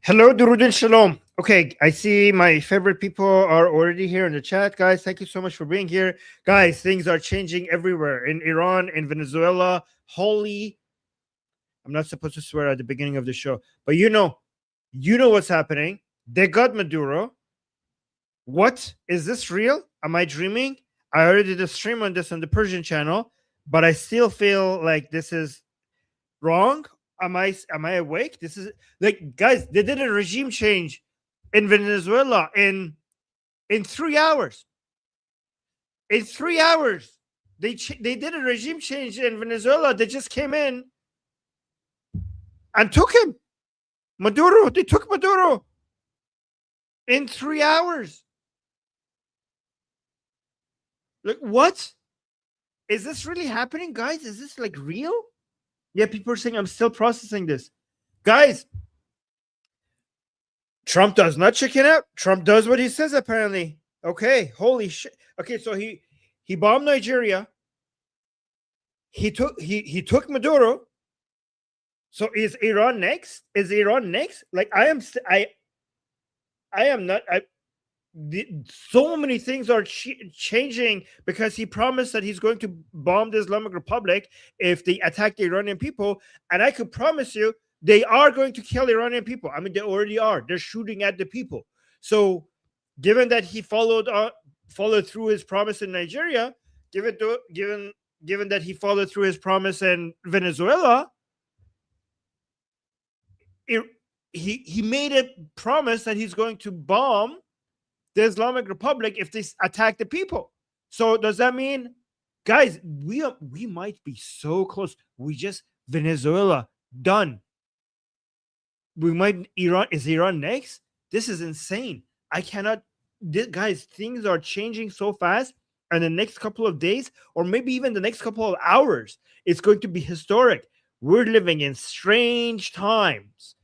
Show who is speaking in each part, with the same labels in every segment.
Speaker 1: Hello, Durud and Shalom. Okay, I see my favorite people are already here in the chat. Guys, thank you so much for being here. Guys, things are changing everywhere in Iran, in Venezuela. Holy, I'm not supposed to swear at the beginning of the show, but you know what's happening. They got Maduro. What? Is this real? Am I dreaming? I already did a stream on this on the Persian channel, but I still feel like this is wrong. Am I awake? This is like, guys, they did a regime change in Venezuela in 3 hours. In 3 hours, they did a regime change in Venezuela. They just came in and took him. Maduro. They took Maduro in 3 hours. Like, what? Is this really happening, guys? Is this like real? Yeah, people are saying I'm still processing this. Guys, Trump does not chicken out. Trump does what he says, apparently. Okay, holy shit. Okay, so he bombed Nigeria. He took Maduro. So is Iran next? Is Iran next? Like, I am not. So many things are changing because he promised that he's going to bomb the Islamic Republic if they attack the Iranian people. And I could promise you, they are going to kill Iranian people. I mean, they already are. They're shooting at the people. So, given that he followed through his promise in Nigeria, given that he followed through his promise in Venezuela, he made a promise that he's going to bomb the Islamic Republic if they attack the people. So does that mean, guys, we might be so close? Venezuela done. We might is Iran next? This is insane. I cannot. Guys, things are changing so fast, and the next couple of days, or maybe even the next couple of hours, it's going to be historic. We're living in strange times.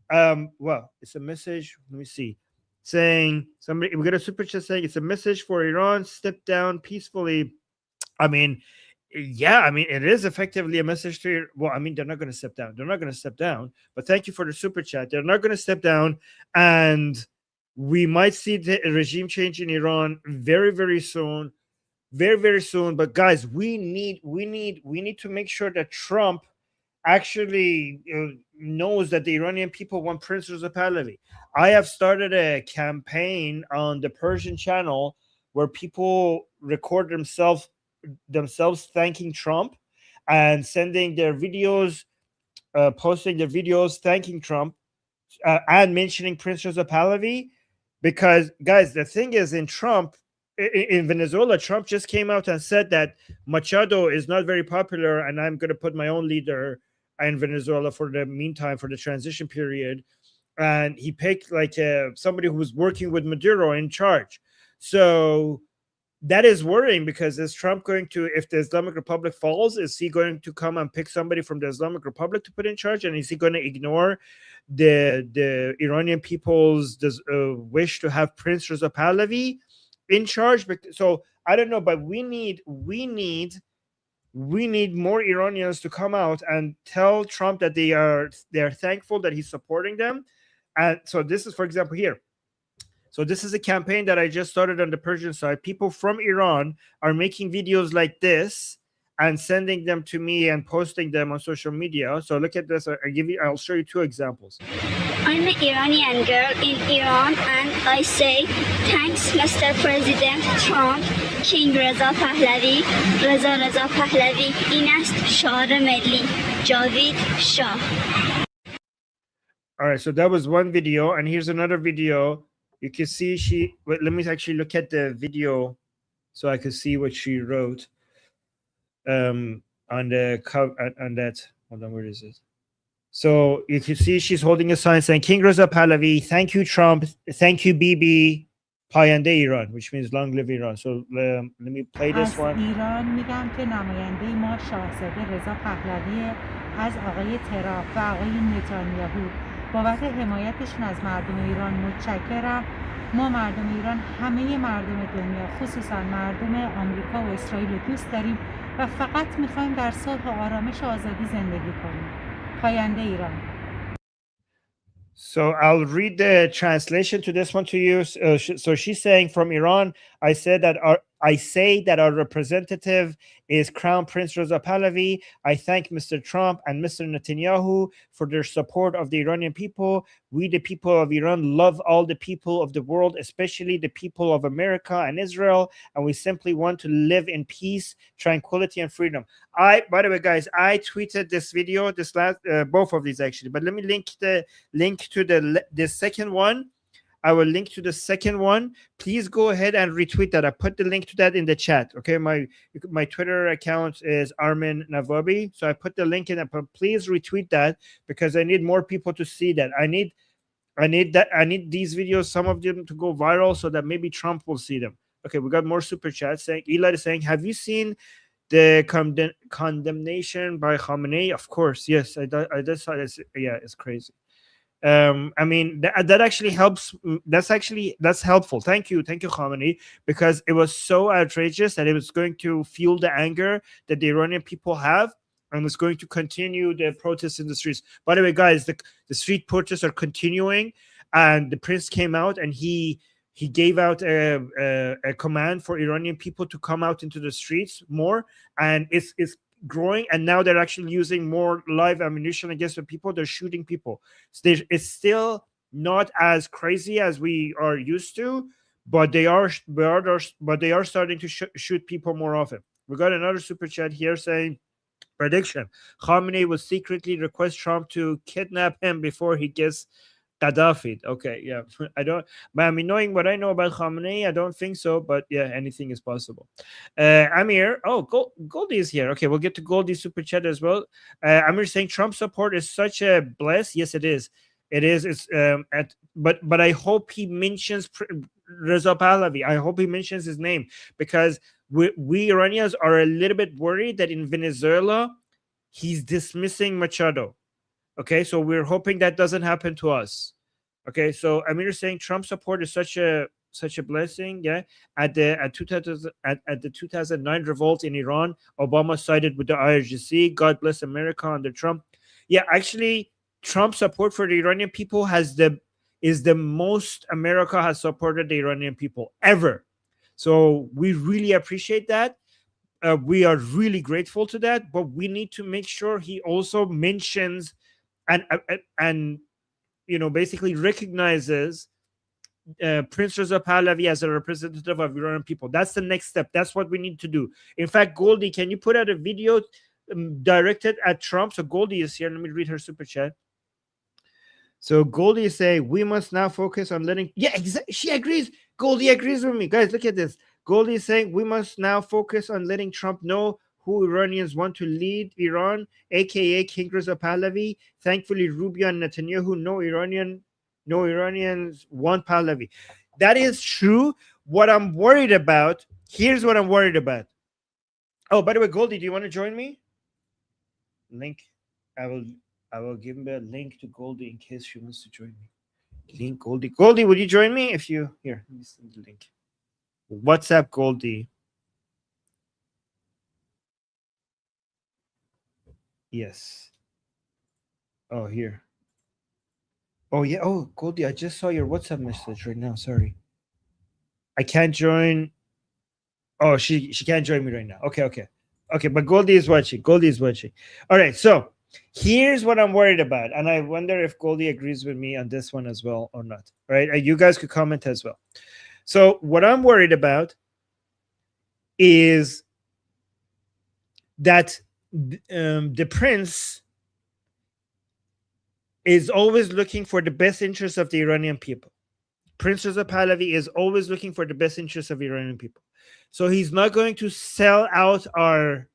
Speaker 1: Well, it's a message. Let me see. Saying we got a super chat saying it's a message for Iran, step down peacefully. I mean, yeah, I mean, it is effectively a message to, well, I mean, they're not going to step down. They're not going to step down, but thank you for the super chat. They're not going to step down, and we might see the regime change in Iran very, very soon, very, very soon. But guys, we need to make sure that Trump actually knows that the Iranian people want Prince Reza Pahlavi. I have started a campaign on the Persian channel where people record themselves thanking Trump and sending their videos, posting their videos thanking Trump and mentioning Prince Reza Pahlavi. Because, guys, the thing is, in Venezuela, Trump just came out and said that Machado is not very popular, and I'm going to put my own leader in Venezuela for the meantime, for the transition period. And he picked like somebody who was working with Maduro in charge. So that is worrying, because is Trump going to, if the Islamic Republic falls, is he going to come and pick somebody from the Islamic Republic to put in charge? And is he going to ignore the Iranian people's wish to have Prince Reza Pahlavi in charge? So I don't know, but we need more Iranians to come out and tell Trump that they are thankful that he's supporting them. And so this is, for example, here. So this is a campaign that I just started on the Persian side. People from Iran are making videos like this and sending them to me and posting them on social media. So look at this. I'll show you two examples.
Speaker 2: I'm an Iranian girl in Iran, and I say thanks, Mr. President Trump, King Reza Pahlavi, Reza Pahlavi, این است شعار ملی جاوید شاه.
Speaker 1: All right, so that was one video, and here's another video. You can see wait, let me actually look at the video so I can see what she wrote on the cover, on that. Hold on, where is it? So you can see she's holding a sign saying King Reza Pahlavi, thank you Trump, thank you Bibi, Payande Iran, which means long live Iran. So let me play this one.
Speaker 3: ایران میگم که نماینده ما شاهزاده رضا پهلوی از آقای ترامپ و آقای نتانیاهو بابت حمایتشون از مردم ایران متشکرم. ما مردم ایران همه مردم دنیا، خصوصا مردم آمریکا و اسرائیل دوست داریم و فقط میخوایم در صلح و آرامش و آزادی زندگی کنیم. پاینده ایران.
Speaker 1: So I'll read the translation to this one to you. So she's saying, from Iran, I say that our representative is Crown Prince Reza Pahlavi. I thank Mr. Trump and Mr. Netanyahu for their support of the Iranian people. We, the people of Iran, love all the people of the world, especially the people of America and Israel, and we simply want to live in peace, tranquility, and freedom. By the way, guys, I tweeted this video, this last, both of these actually, but let me link to the second one. I will link to the second one. Please go ahead and retweet that. I put the link to that in the chat. Okay, my Twitter account is Armin Navabi, so I put the link in it. But please retweet that because I need more people to see that. I need these videos, some of them, to go viral so that maybe Trump will see them. Okay, we got more super chats saying, Eli is saying, have you seen the condemnation by Khamenei? Of course, yes. I just saw this. Yeah, it's crazy. I mean, that actually helps. That's helpful. Thank you, Khamenei, because it was so outrageous that it was going to fuel the anger that the Iranian people have, and it's going to continue the protests in the streets. By the way, guys, the street protests are continuing, and the prince came out and he gave out a command for Iranian people to come out into the streets more, and it's growing, and now they're actually using more live ammunition against the people. They're shooting people. So it's still not as crazy as we are used to, but they are starting to shoot people more often. We got another super chat here saying, prediction: Khamenei will secretly request Trump to kidnap him before he gets Gaddafi. Okay, yeah. I mean, knowing what I know about Khamenei, I don't think so, but yeah, anything is possible. Amir, Goldie is here. Okay, we'll get to Goldie's super chat as well. Amir saying Trump support is such a bless. Yes, it is. It is. It's but I hope he mentions Reza Pahlavi. I hope he mentions his name, because we Iranians are a little bit worried that in Venezuela he's dismissing Machado. Okay, so we're hoping that doesn't happen to us. Okay, so Amir is saying Trump support is such a blessing. Yeah, at the 2009 revolt in Iran, Obama sided with the IRGC. God bless America under Trump. Yeah, actually, Trump support for the Iranian people is the most America has supported the Iranian people ever. So we really appreciate that. We are really grateful to that, but we need to make sure he also mentions and basically recognizes Prince Reza Pahlavi as a representative of Iranian people. That's the next step. That's what we need to do. In fact, Goldie, can you put out a video directed at Trump? So Goldie is here. Let me read her super chat. So Goldie is saying, we must now focus on letting... Yeah, exactly. She agrees. Goldie agrees with me. Guys, look at this. Goldie is saying, we must now focus on letting Trump know who Iranians want to lead Iran, aka King Reza Pahlavi. Thankfully, Rubio and Netanyahu, no Iranians want Pahlavi. That is true. What I'm worried about, here's what I'm worried about. Oh, by the way, Goldie, do you want to join me? Link. I will give him a link to Goldie in case she wants to join me. Link Goldie. Goldie, would you join me if you... Here, let me send the link. WhatsApp Goldie. Yes. Oh, here. Oh, yeah. Oh, Goldie, I just saw your WhatsApp message right now. Sorry. I can't join. Oh, she can't join me right now. Okay. But Goldie is watching. All right. So here's what I'm worried about. And I wonder if Goldie agrees with me on this one as well or not. Right? You guys could comment as well. So what I'm worried about is that the prince is always looking for the best interests of the Iranian people. Prince Reza Pahlavi is always looking for the best interests of Iranian people. So he's not going to sell out our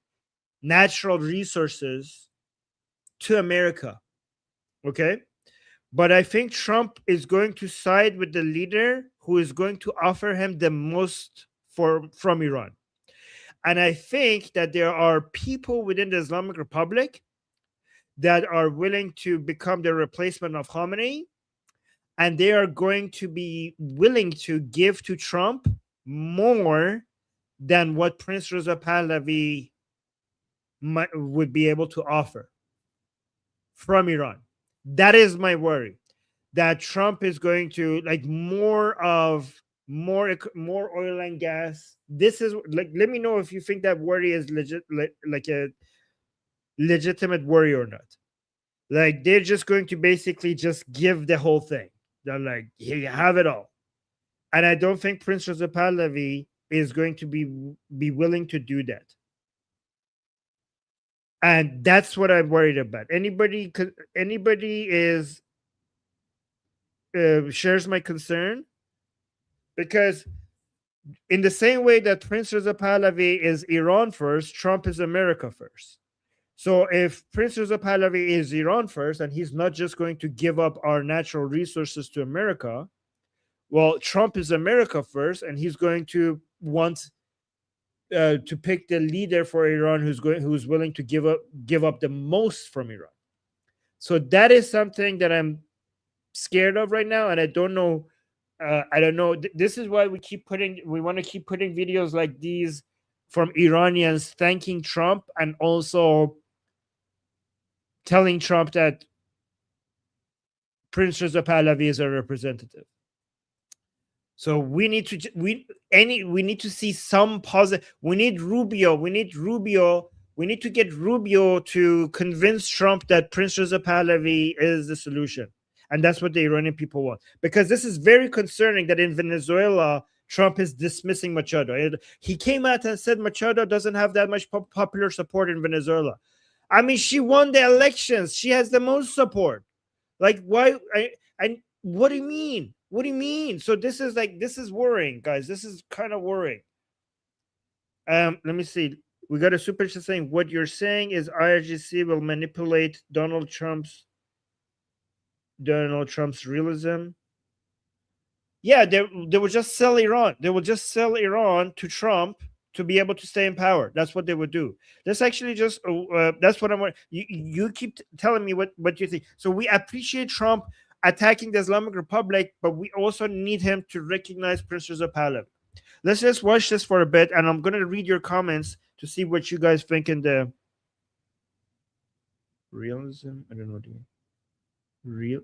Speaker 1: natural resources to America. Okay? But I think Trump is going to side with the leader who is going to offer him the most from Iran. And I think that there are people within the Islamic Republic that are willing to become the replacement of Khamenei, and they are going to be willing to give to Trump more than what Prince Reza Pahlavi would be able to offer from Iran. That is my worry. that Trump is going to like more oil and gas. This is like, let me know if you think that worry is legit, like a legitimate worry or not. Like they're just going to basically just give the whole thing. They're like, here you have it all. And I don't think Prince Reza Pahlavi is going to be willing to do that. And that's what I'm worried about. Anybody is shares my concern, because in the same way that Prince Reza Pahlavi is Iran first, Trump is America first. So if Prince Reza Pahlavi is Iran first, and he's not just going to give up our natural resources to America, well, Trump is America first, and he's going to want to pick the leader for Iran who's willing to give up the most from Iran. So that is something that I'm scared of right now, and I don't know. I don't know. This is why we want to keep putting videos like these from Iranians thanking Trump and also telling Trump that Prince Reza Pahlavi is a representative. So we need to see some positive. We need Rubio. We need to get Rubio to convince Trump that Prince Reza Pahlavi is the solution. And that's what the Iranian people want. Because this is very concerning that in Venezuela, Trump is dismissing Machado. He came out and said Machado doesn't have that much popular support in Venezuela. I mean, she won the elections. She has the most support. Like, why? And what do you mean? What do you mean? So this is worrying, guys. This is kind of worrying. Let me see. We got a super chat saying what you're saying is IRGC will manipulate Donald Trump's realism. Yeah, they will just sell Iran. They will just sell Iran to Trump to be able to stay in power. That's what they would do. That's actually just that's what I'm. You keep telling me what you think. So we appreciate Trump attacking the Islamic Republic, but we also need him to recognize Prince Reza Pahlavi. Let's just watch this for a bit, and I'm going to read your comments to see what you guys think in the realism. I don't know.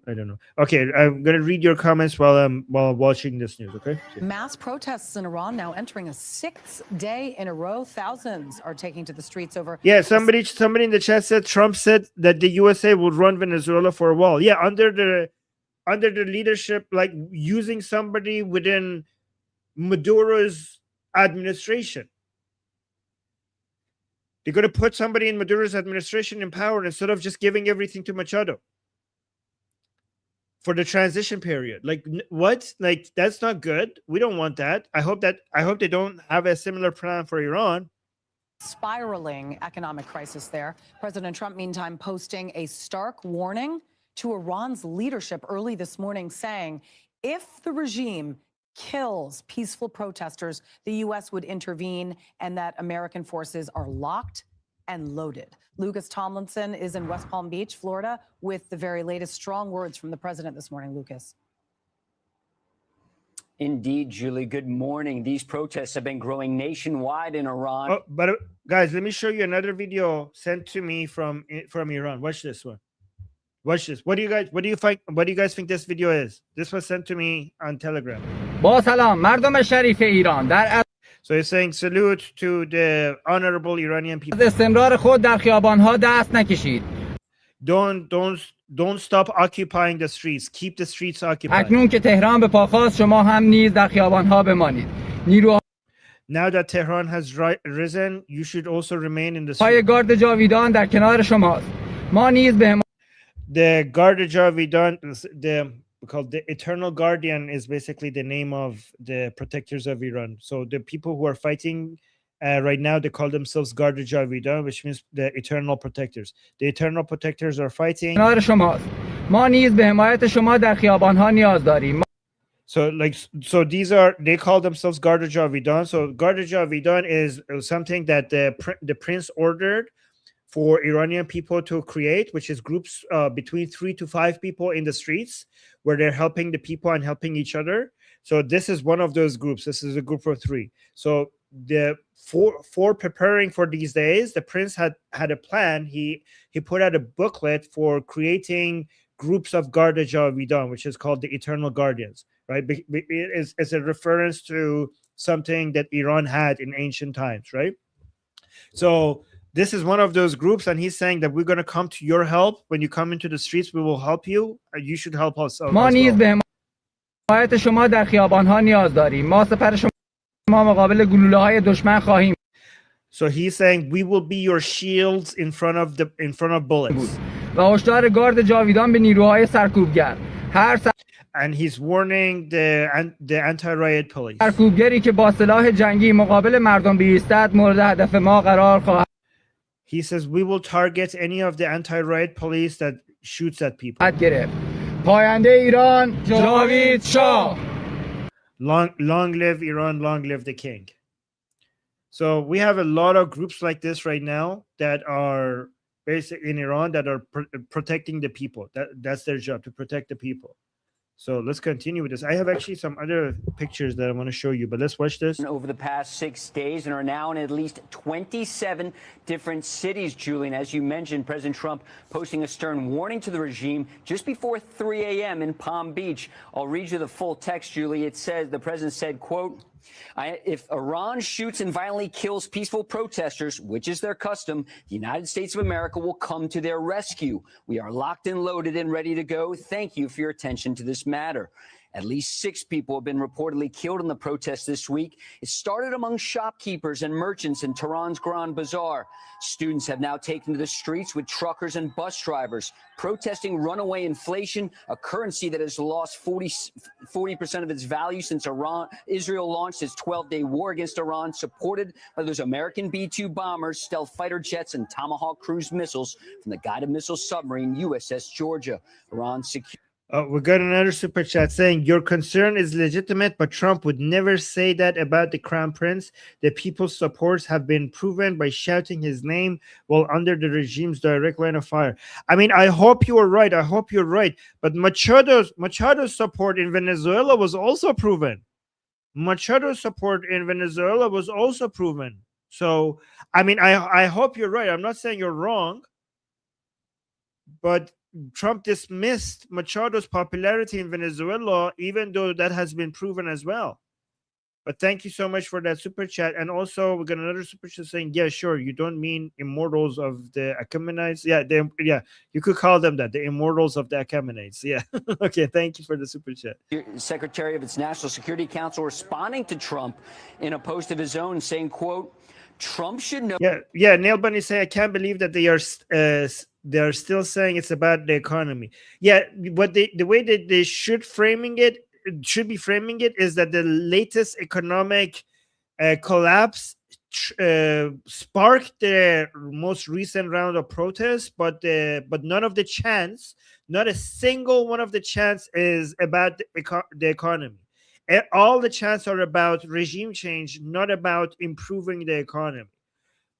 Speaker 1: I don't know. Okay, I'm going to read your comments while watching this news, okay?
Speaker 4: Mass protests in Iran now entering a sixth day in a row. Thousands are taking to the streets over...
Speaker 1: Yeah, somebody in the chat said Trump said that the USA would run Venezuela for a while. Yeah, under the leadership, like using somebody within Maduro's administration. They're going to put somebody in Maduro's administration in power instead of just giving everything to Machado for the transition period. Like what? Like that's not good. We don't want that. I hope they don't have a similar plan for Iran.
Speaker 4: Spiraling economic crisis there. President Trump, meantime, posting a stark warning to Iran's leadership early this morning, saying if the regime kills peaceful protesters, the U.S. would intervene, and that American forces are locked and loaded. Lucas Tomlinson is in West Palm Beach, Florida, with the very latest strong words from the president this morning. Lucas.
Speaker 5: Indeed, Julie. Good morning. These protests have been growing nationwide in Iran.
Speaker 1: Oh, but guys, let me show you another video sent to me from Iran. Watch this one. Watch this. What do you guys think this video is? This was sent to me on Telegram.
Speaker 6: با سلام مردم شریف ایران در
Speaker 1: So he's saying salute to the honorable Iranian people.
Speaker 6: استمرار خود در خیابان‌ها دست نکشید.
Speaker 1: Don't stop occupying the streets. Keep the streets occupied.
Speaker 6: اکنون که تهران به پا خواست شما هم نیز در خیابان‌ها بمانید. نیروهای
Speaker 1: Now that Tehran has risen, you should also remain in the
Speaker 6: های
Speaker 1: street.
Speaker 6: گارد جاویدان در کنار شماست. ما نیز به
Speaker 1: The Garda Javidan, called the Eternal Guardian, is basically the name of the protectors of Iran. So the people who are fighting right now, they call themselves Garda Javidan, which means the Eternal Protectors. The Eternal Protectors are fighting.
Speaker 6: کنار شماست. ما نیز به حمایت شما در خیابان‌ها نیاز داریم.
Speaker 1: So they call themselves Garda Javidan. So Garda Javidan is something that the prince ordered for Iranian people to create, which is groups between 3 to 5 people in the streets where they're helping the people and helping each other. So this is one of those groups. This is a group of 3. So for preparing for these days, the prince had a plan. He put out a booklet for creating groups of Garda Javidan, which is called the Eternal Guardians, right? It's a reference to something that Iran had in ancient times, right? So this is one of those groups, and he's saying that we're going to come to your help. When you come into the streets, we will help you, and you should help us as
Speaker 6: ما نیز
Speaker 1: well.
Speaker 6: به حمایت شما در خیابان‌ها نیاز داریم. ما سپر شما مقابل گلوله‌های دشمن خواهیم.
Speaker 1: So he's saying we will be your shields in front of bullets.
Speaker 6: و هشدار گارد جاویدان به نیروهای سرکوبگر. هر
Speaker 1: And he's warning the anti-riot police.
Speaker 6: سرکوبگری که با سلاح جنگی مقابل مردم بایستد مورد هدف ما قرار خواهد.
Speaker 1: He says we will target any of the anti-riot police that shoots at people.
Speaker 6: گرفت. پاینده ایران جاوید شاه.
Speaker 1: Long live Iran, long live the king. So we have a lot of groups like this right now that are based in Iran that are protecting the people. That's their job, to protect the people. So let's continue with this. I have actually some other pictures that I want to show you, but let's watch this.
Speaker 5: Over the past 6 days and are now in at least 27 different cities, Julian. As you mentioned, President Trump posting a stern warning to the regime just before 3 a.m. in Palm Beach. I'll read you the full text, Julie. It says, the president said, quote, if Iran shoots and violently kills peaceful protesters, which is their custom, the United States of America will come to their rescue. We are locked and loaded and ready to go. Thank you for your attention to this matter. At least 6 people have been reportedly killed in the protests this week. It started among shopkeepers and merchants in Tehran's Grand Bazaar. Students have now taken to the streets with truckers and bus drivers, protesting runaway inflation, a currency that has lost 40% of its value since Israel launched its 12-day war against Iran, supported by those American B-2 bombers, stealth fighter jets, and Tomahawk cruise missiles from the guided missile submarine USS Georgia. Iran secured.
Speaker 1: We got another super chat saying your concern is legitimate, but Trump would never say that about the crown prince. The people's supports have been proven by shouting his name while under the regime's direct line of fire. I mean, I hope you are right. I hope you're right. But Machado's support in Venezuela was also proven. Machado's support in Venezuela was also proven. So, I mean, I hope you're right. I'm not saying you're wrong, but Trump dismissed Machado's popularity in Venezuela, even though that has been proven as well. But thank you so much for that super chat. And also, we got another super chat saying, yeah, sure, you don't mean immortals of the Achaemenids. Yeah, you could call them that, the immortals of the Achaemenids. Yeah. Okay, thank you for the super chat.
Speaker 5: Secretary of its National Security Council responding to Trump in a post of his own saying, quote, Trump should know.
Speaker 1: Yeah. Neil Bunny say, I can't believe that they're still saying it's about the economy. Yeah, what the way that they should be framing it is that the latest economic collapse sparked the most recent round of protests, but none of the chants, not a single one of the chants is about the economy. All the chants are about regime change, not about improving the economy.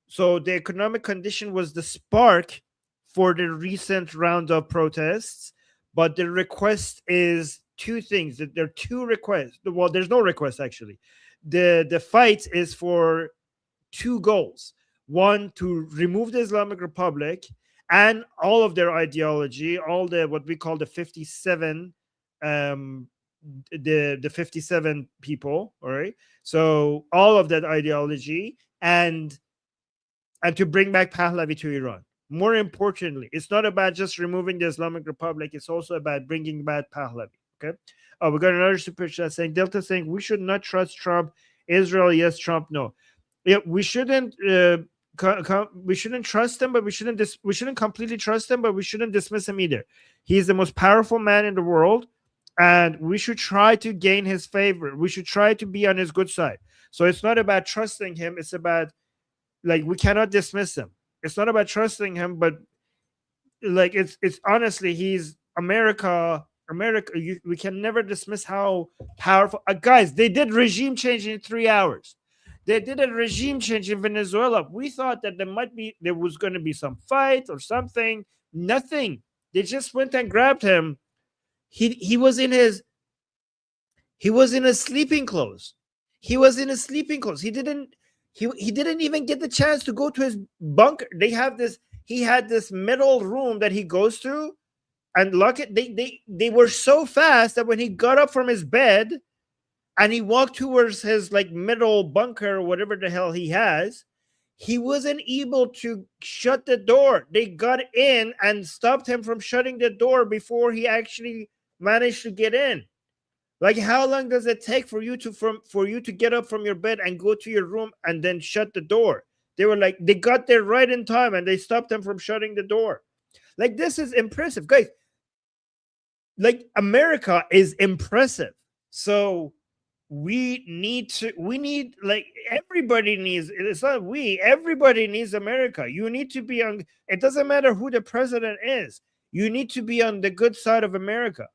Speaker 1: So the economic condition was the spark for the recent round of protests, but the request is 2 things. There are 2 requests. Well, there's no request actually. The fight is for 2 goals. One, to remove the Islamic Republic and all of their ideology, all the what we call the 57 the 57 people, all right? So all of that ideology and to bring back Pahlavi to Iran. More importantly, it's not about just removing the Islamic Republic. It's also about bringing back Pahlavi. Okay. Oh, we got another super chat saying Delta saying we should not trust Trump. Israel, yes. Trump, no. Yeah, we shouldn't. We shouldn't trust him, but we shouldn't completely trust him, but we shouldn't dismiss him either. He's the most powerful man in the world, and we should try to gain his favor. We should try to be on his good side. So it's not about trusting him. It's about we cannot dismiss him. It's not about trusting him, but it's honestly, he's America. We can never dismiss how powerful. Guys, they did regime change in 3 hours. They did a regime change in Venezuela. We thought that there was going to be some fight or something. Nothing. They just went and grabbed him. He was in his sleeping clothes. He didn't even get the chance to go to his bunker. He had this metal room that he goes to, And look at they were so fast that when he got up from his bed and he walked towards his like middle bunker or whatever the hell he has, he wasn't able to shut the door. They got in and stopped him from shutting the door before he actually managed to get in. Like, how long does it take for you to get up from your bed and go to your room and then shut the door? They were like, they got there right in time and they stopped them from shutting the door. Like, this is impressive, guys. Like, America is impressive. So we need like, everybody needs, it's not we, everybody needs America. You need to be on, it doesn't matter who the president is. You need to be on the good side of America.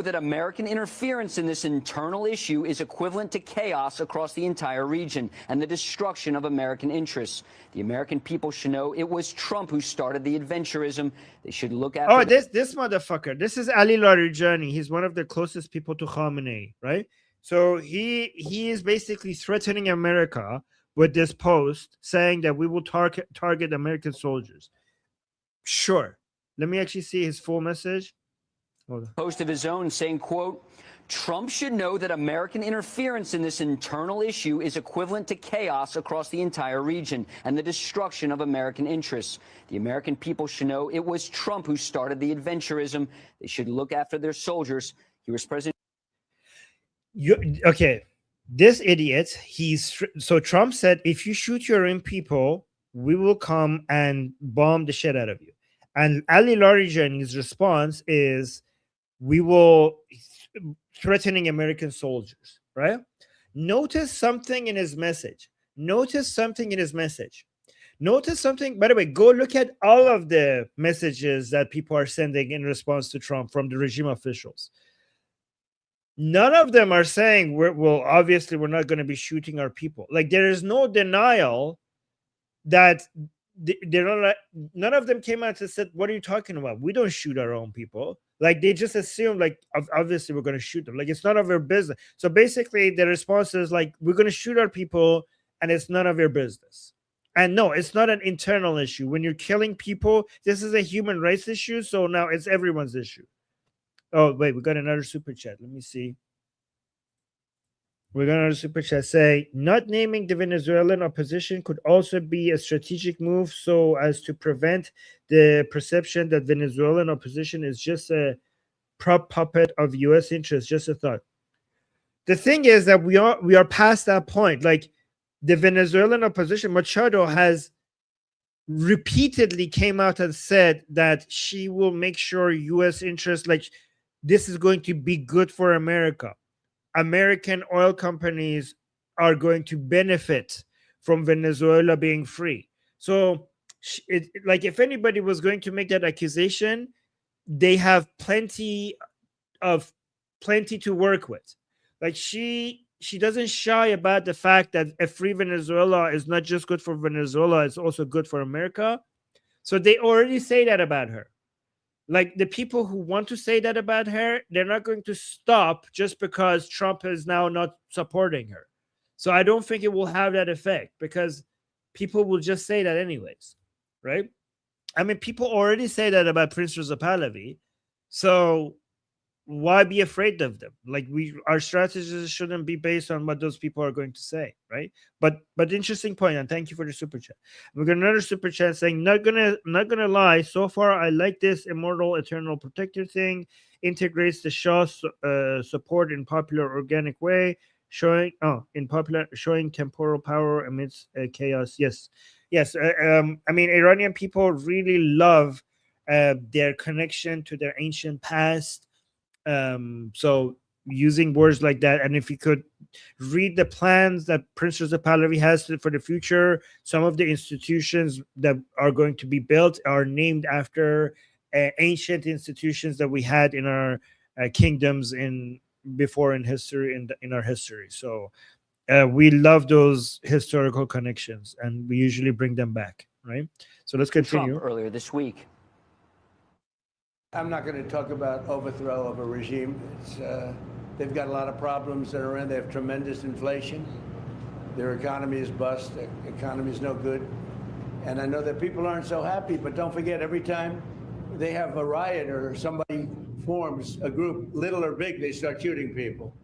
Speaker 5: That American interference in this internal issue is equivalent to chaos across the entire region and the destruction of American interests. The American people should know it was Trump who started the adventurism. They should look at.
Speaker 1: Oh, this motherfucker. This is Ali Larijani. He's one of the closest people to Khamenei, right? So he is basically threatening America with this post saying that we will target American soldiers. Sure. Let me actually see his full message.
Speaker 5: Post of his own saying, quote, Trump should know that American interference in this internal issue is equivalent to chaos across the entire region and the destruction of American interests. The American people should know it was Trump who started the adventurism. They should look after their soldiers. He was president.
Speaker 1: Okay, this idiot, so Trump said, if you shoot your own people, we will come and bomb the shit out of you. And Ali Larijani's response is, we will threatening American soldiers, right? Notice something in his message. Notice something, by the way, go look at all of the messages that people are sending in response to Trump from the regime officials. None of them are saying, obviously we're not going to be shooting our people. Like, there is no denial that they're not. None of them came out and said, what are you talking about? We don't shoot our own people. Like, they just assume, like, obviously we're going to shoot them. Like, it's none of your business. So basically the response is like, we're going to shoot our people and it's none of your business. And no, it's not an internal issue. When you're killing people, this is a human rights issue. So now it's everyone's issue. Oh, wait, we got another super chat. Let me see. We're going to super chat say, not naming the Venezuelan opposition could also be a strategic move so as to prevent the perception that Venezuelan opposition is just a prop puppet of U.S. interests. Just a thought. The thing is that we are past that point. Like, the Venezuelan opposition, Machado has repeatedly came out and said that she will make sure U.S. interests, like, this is going to be good for America. American oil companies are going to benefit from Venezuela being free. So, like, if anybody was going to make that accusation, they have plenty to work with. Like, she doesn't shy about the fact that a free Venezuela is not just good for Venezuela, it's also good for America. So they already say that about her. Like, the people who want to say that about her, they're not going to stop just because Trump is now not supporting her. So I don't think it will have that effect because people will just say that anyways, right? I mean, people already say that about Prince Reza Pahlavi. So why be afraid of them? Like, our strategies shouldn't be based on what those people are going to say, right? But interesting point, and thank you for the super chat. We got another super chat saying, not gonna lie, so far I like this immortal eternal protector thing. Integrates the Shah's support in popular organic way, showing temporal power amidst chaos. Yes. I mean, Iranian people really love their connection to their ancient past. So using words like that, and if you could read the plans that Prince Reza Pahlavi has for the future, some of the institutions that are going to be built are named after ancient institutions that we had in our kingdoms before in history, in our history. So we love those historical connections, and we usually bring them back, right? So let's continue.
Speaker 5: Trump earlier this week.
Speaker 7: I'm not going to talk about overthrow of a regime. They've got a lot of problems in Iran. They have tremendous inflation. Their economy is bust. Their economy is no good. And I know that people aren't so happy, but don't forget, every time they have a riot or somebody forms a group, little or big, they start shooting people.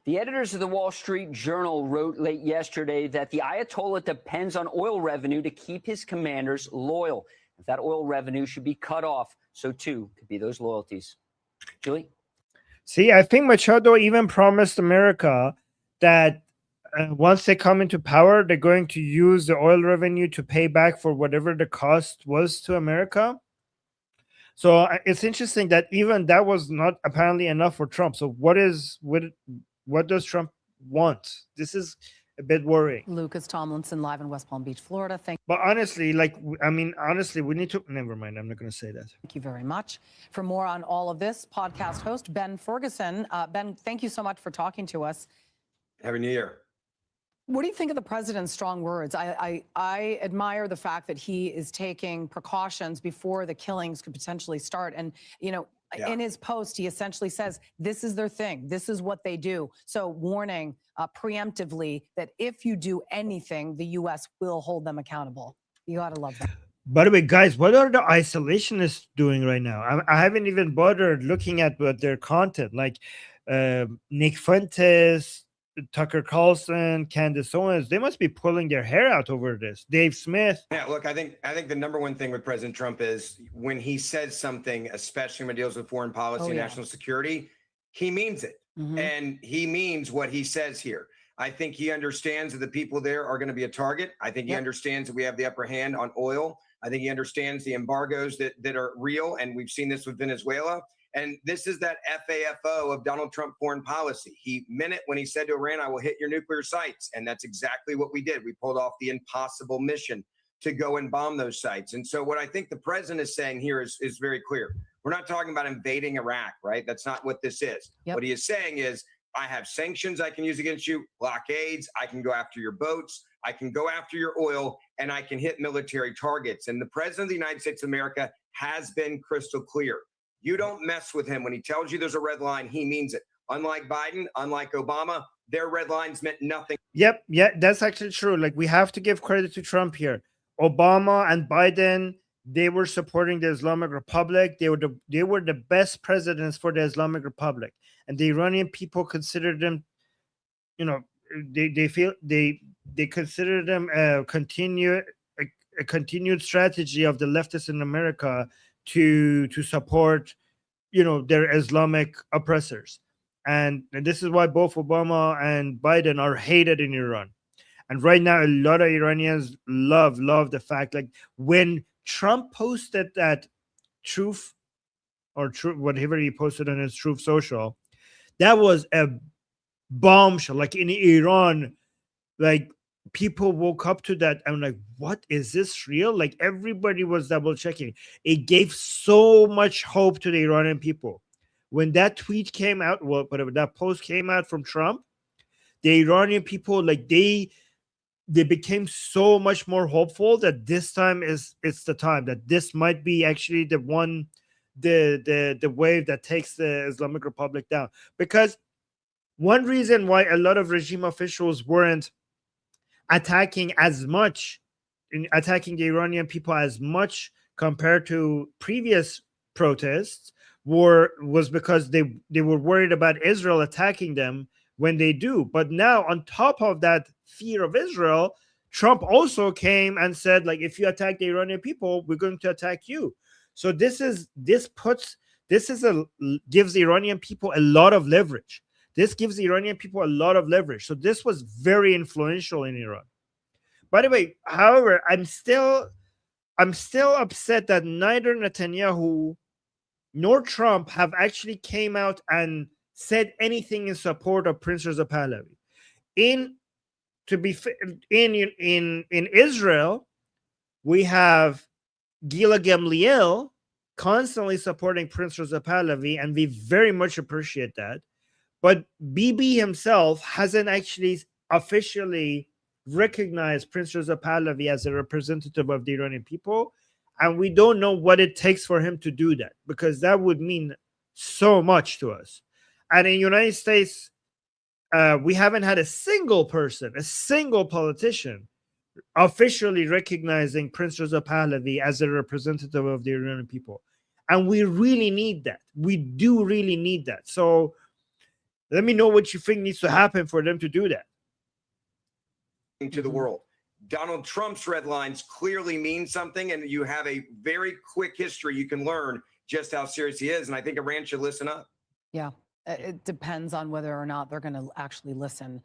Speaker 5: The editors of the Wall Street Journal wrote late yesterday that the Ayatollah depends on oil revenue to keep his commanders loyal. If that oil revenue should be cut off, so too could be those loyalties. Julie?
Speaker 1: See, I think Machado even promised America that once they come into power, they're going to use the oil revenue to pay back for whatever the cost was to America. So it's interesting that even that was not apparently enough for Trump. So what does Trump want? This is a bit worrying.
Speaker 4: Lucas Tomlinson live in West Palm Beach, Florida. Thank
Speaker 1: But honestly, honestly, we need to, never mind. I'm not going to say that.
Speaker 4: you very much. For more on all of this, podcast host Ben Ferguson. Ben, thank you so much for talking to us.
Speaker 8: Happy New Year.
Speaker 4: What do you think of the president's strong words? I admire the fact that he is taking precautions before the killings could potentially start. And, in his post, he essentially says, this is their thing. This is what they do. So warning preemptively that if you do anything, the U.S. will hold them accountable. You got to love that.
Speaker 1: By the way, guys, what are the isolationists doing right now? I haven't even bothered looking at what their content, like Nick Fuentes, Tucker Carlson, Candace Owens. They must be pulling their hair out over this. Dave Smith.
Speaker 8: Yeah, look, I think the number one thing with President Trump is when he says something, especially when it deals with foreign policy and national security, he means it. And he means what he says here. I think he understands that the people there are going to be a target. I think he understands that we have the upper hand on oil. I think he understands the embargoes that are real. And we've seen this with Venezuela. And this is that FAFO of Donald Trump foreign policy. He meant it when he said to Iran, I will hit your nuclear sites. And that's exactly what we did. We pulled off the impossible mission to go and bomb those sites. And so what I think the president is saying here is very clear. We're not talking about invading Iraq, right? That's not what this is. What he is saying is, I have sanctions I can use against you, blockades, I can go after your boats, I can go after your oil, and I can hit military targets. And the president of the United States of America has been crystal clear. You don't mess with him. When he tells you there's a red line, he means it. Unlike Biden, unlike Obama, their red lines meant nothing.
Speaker 1: Yep, that's actually true. Like, we have to give credit to Trump here. Obama and Biden, they were supporting the Islamic Republic. They were the best presidents for the Islamic Republic, and the Iranian people considered them, they consider them a continued strategy of the leftists in America to support, their Islamic oppressors. And this is why both Obama and Biden are hated in Iran. And right now, a lot of Iranians love the fact, like, when Trump posted that truth, whatever he posted on his Truth Social, that was a bombshell. Like, in Iran, like, people woke up to that and like, what is this real? Like, everybody was double checking. It gave so much hope to the Iranian people. When that tweet came out, whatever that post came out from Trump, the Iranian people, like, they became so much more hopeful that this time it's the time, that this might be actually the wave that takes the Islamic Republic down. Because one reason why a lot of regime officials weren't attacking the Iranian people as much compared to previous protests was because they were worried about Israel attacking them when they do. But now, on top of that fear of Israel, Trump also came and said, like, if you attack the Iranian people, we're going to attack you. So gives the Iranian people a lot of leverage. This gives the Iranian people a lot of leverage. So this was very influential in Iran. By the way, however, I'm still upset that neither Netanyahu nor Trump have actually came out and said anything in support of Prince Reza Pahlavi. In Israel, we have Gila Gamliel constantly supporting Prince Reza Pahlavi, and we very much appreciate that. But Bibi himself hasn't actually officially recognized Prince Reza Pahlavi as a representative of the Iranian people, and we don't know what it takes for him to do that, because that would mean so much to us. And in the United States, we haven't had a single person, a single politician officially recognizing Prince Reza Pahlavi as a representative of the Iranian people. And we really need that. We do really need that. So let me know what you think needs to happen for them to do that.
Speaker 8: To the world. Donald Trump's red lines clearly mean something, and you have a very quick history. You can learn just how serious he is. And I think Iran should listen up.
Speaker 4: Yeah. It depends on whether or not they're going to actually listen.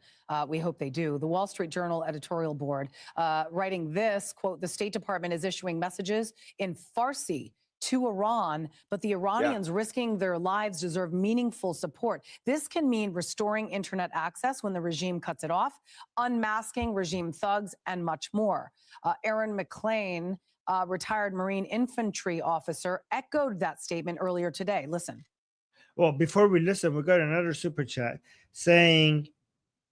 Speaker 4: We hope they do. The Wall Street Journal editorial board writing this, quote, the State Department is issuing messages in Farsi to Iran, but the Iranians risking their lives deserve meaningful support. This can mean restoring internet access when the regime cuts it off, unmasking regime thugs, and much more. Aaron McLean, retired Marine infantry officer, echoed that statement earlier today. Listen.
Speaker 1: Well, before we listen, we got another super chat saying,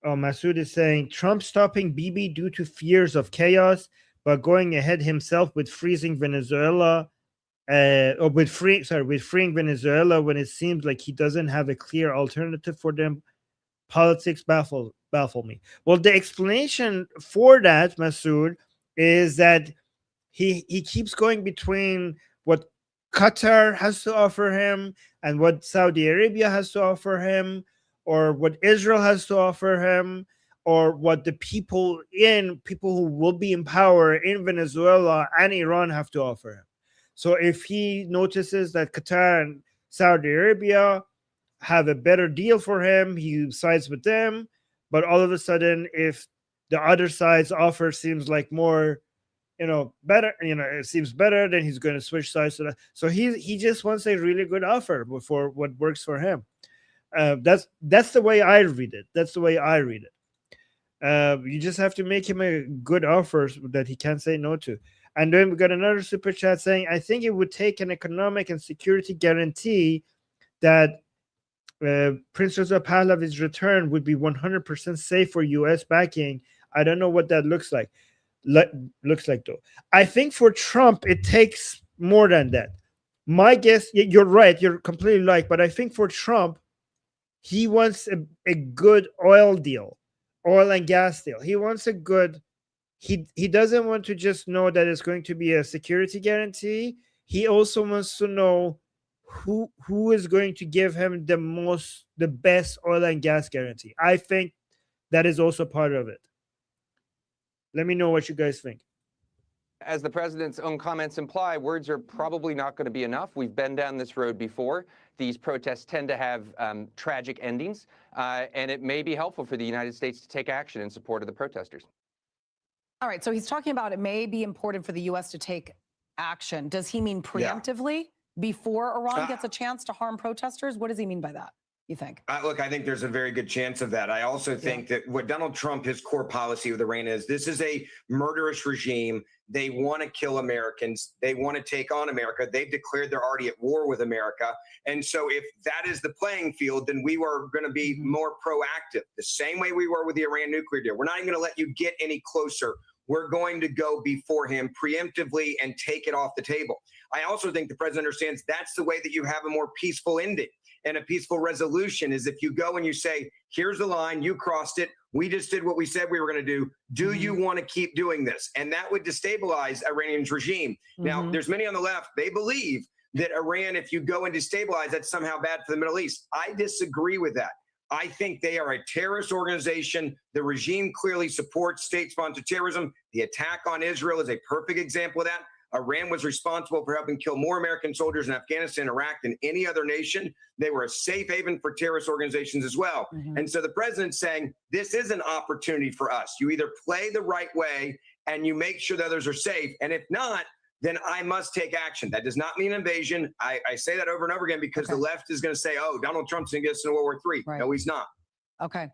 Speaker 1: Masood is saying, Trump stopping Bibi due to fears of chaos, but going ahead himself with freezing Venezuela, with freeing Venezuela when it seems like he doesn't have a clear alternative for them. Politics baffle me. Well, the explanation for that, Masood, is that he keeps going between what Qatar has to offer him and what Saudi Arabia has to offer him, or what Israel has to offer him, or what the people who will be in power in Venezuela and Iran have to offer him. So if he notices that Qatar and Saudi Arabia have a better deal for him, he sides with them. But all of a sudden, if the other side's offer seems like more, better, it seems better, then he's going to switch sides to that. So he just wants a really good offer for what works for him. That's the way I read it. You just have to make him a good offer that he can't say no to. And then we got another super chat saying, I think it would take an economic and security guarantee that Prince Reza Pahlavi's return would be 100% safe for U.S. backing. I don't know what that looks like. Looks like though. I think for Trump, it takes more than that. My guess, you're right, you're completely right, but I think for Trump, he wants a good oil and gas deal. He wants a good, he doesn't want to just know that it's going to be a security guarantee. He also wants to know who is going to give him the best oil and gas guarantee. I think that is also part of it. Let me know what you guys think.
Speaker 9: As the president's own comments imply, words are probably not going to be enough. We've been down this road before. These protests tend to have tragic endings, and it may be helpful for the United States to take action in support of the protesters.
Speaker 4: All right, so he's talking about it may be important for the U.S. to take action. Does he mean preemptively before Iran gets a chance to harm protesters? What does he mean by that, you think?
Speaker 8: Look, I think there's a very good chance of that. I also think that what Donald Trump, his core policy with Iran is, this is a murderous regime. They want to kill Americans. They want to take on America. They've declared they're already at war with America. And so if that is the playing field, then we are going to be more proactive, the same way we were with the Iran nuclear deal. We're not even going to let you get any closer. We're going to go before him preemptively and take it off the table. I also think the president understands that's the way that you have a more peaceful ending. And a peaceful resolution is if you go and you say, here's the line, you crossed it, we just did what we said we were going to do. Do you want to keep doing this? And that would destabilize Iranian's regime. Now, there's many on the left, they believe that Iran, if you go and destabilize, that's somehow bad for the Middle East. I disagree with that. I think they are a terrorist organization. The regime clearly supports state-sponsored terrorism. The attack on Israel is a perfect example of that. Iran was responsible for helping kill more American soldiers in Afghanistan and Iraq than any other nation. They were a safe haven for terrorist organizations as well. And so the president's saying, this is an opportunity for us. You either play the right way and you make sure that others are safe. And if not, then I must take action. That does not mean invasion. I say that over and over again because the left is going to say, oh, Donald Trump's going to get us into World War III. No, he's not.
Speaker 4: Okay.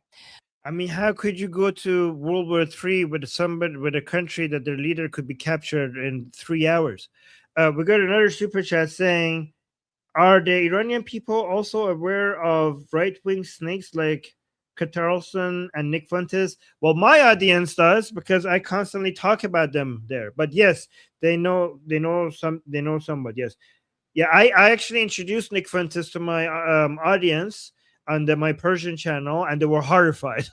Speaker 1: I mean, how could you go to World War III with a country that their leader could be captured in 3 hours? We got another super chat saying, are the Iranian people also aware of right-wing snakes like Carlson and Nick Fuentes? Well, my audience does because I constantly talk about them there. But yes, they know somebody. Yes, yeah. I actually introduced Nick Fuentes to my audience on my Persian channel, and they were horrified.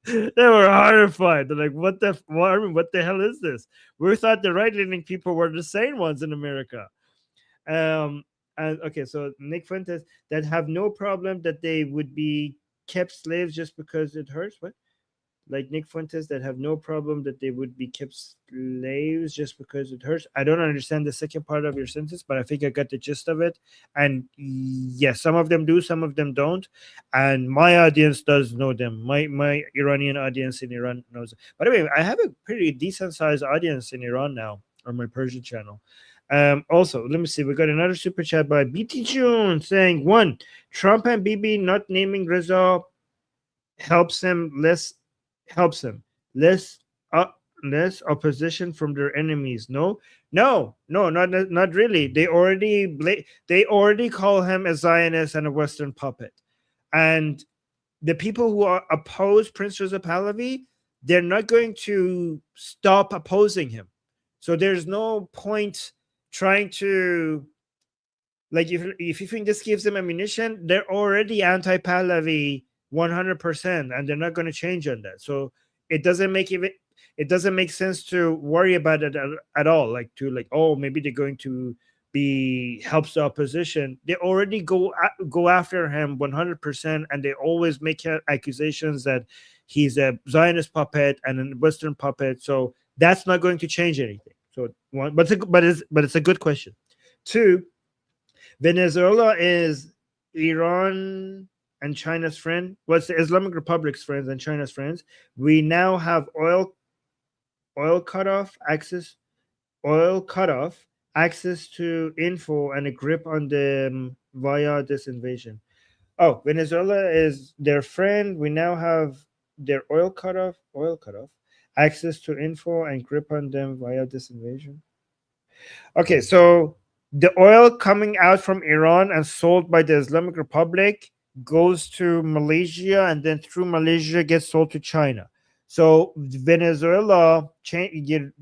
Speaker 1: They were horrified. They're like, what the hell is this? We thought the right-leaning people were the sane ones in America. And okay, so Nick Fuentes, that have no problem that they would be kept slaves just because it hurts. What? Like Nick Fuentes, that have no problem that they would be kept slaves just because it hurts. I don't understand the second part of your sentence, but I think I got the gist of it. And yes, some of them do, some of them don't. And my audience does know them. My Iranian audience in Iran knows them. By the way, I have a pretty decent sized audience in Iran now on my Persian channel. Also, let me see. We got another super chat by BT June saying, 1, Trump and Bibi not naming Reza helps him less opposition from their enemies. No, not really. They already call him a Zionist and a Western puppet. And the people who oppose Prince Reza Pahlavi, they're not going to stop opposing him. So there's no point trying to, like, if you think this gives them ammunition, they're already anti-Pahlavi 100%, and they're not going to change on that. So it doesn't make sense to worry about it at all. Like, oh, maybe they're going to be helps the opposition. They already go after him 100%, and they always make accusations that he's a Zionist puppet and a Western puppet. So that's not going to change anything. So one, but it's a good question. 2, Venezuela is Iran and China's friend. Well, it's the Islamic Republic's friends and China's friends. We now have oil cutoff access to info and a grip on them via this invasion. Oh, Venezuela is their friend. We now have their oil cutoff, access to info and grip on them via this invasion. Okay, so the oil coming out from Iran and sold by the Islamic Republic goes to Malaysia, and then through Malaysia gets sold to China. So Venezuela, changing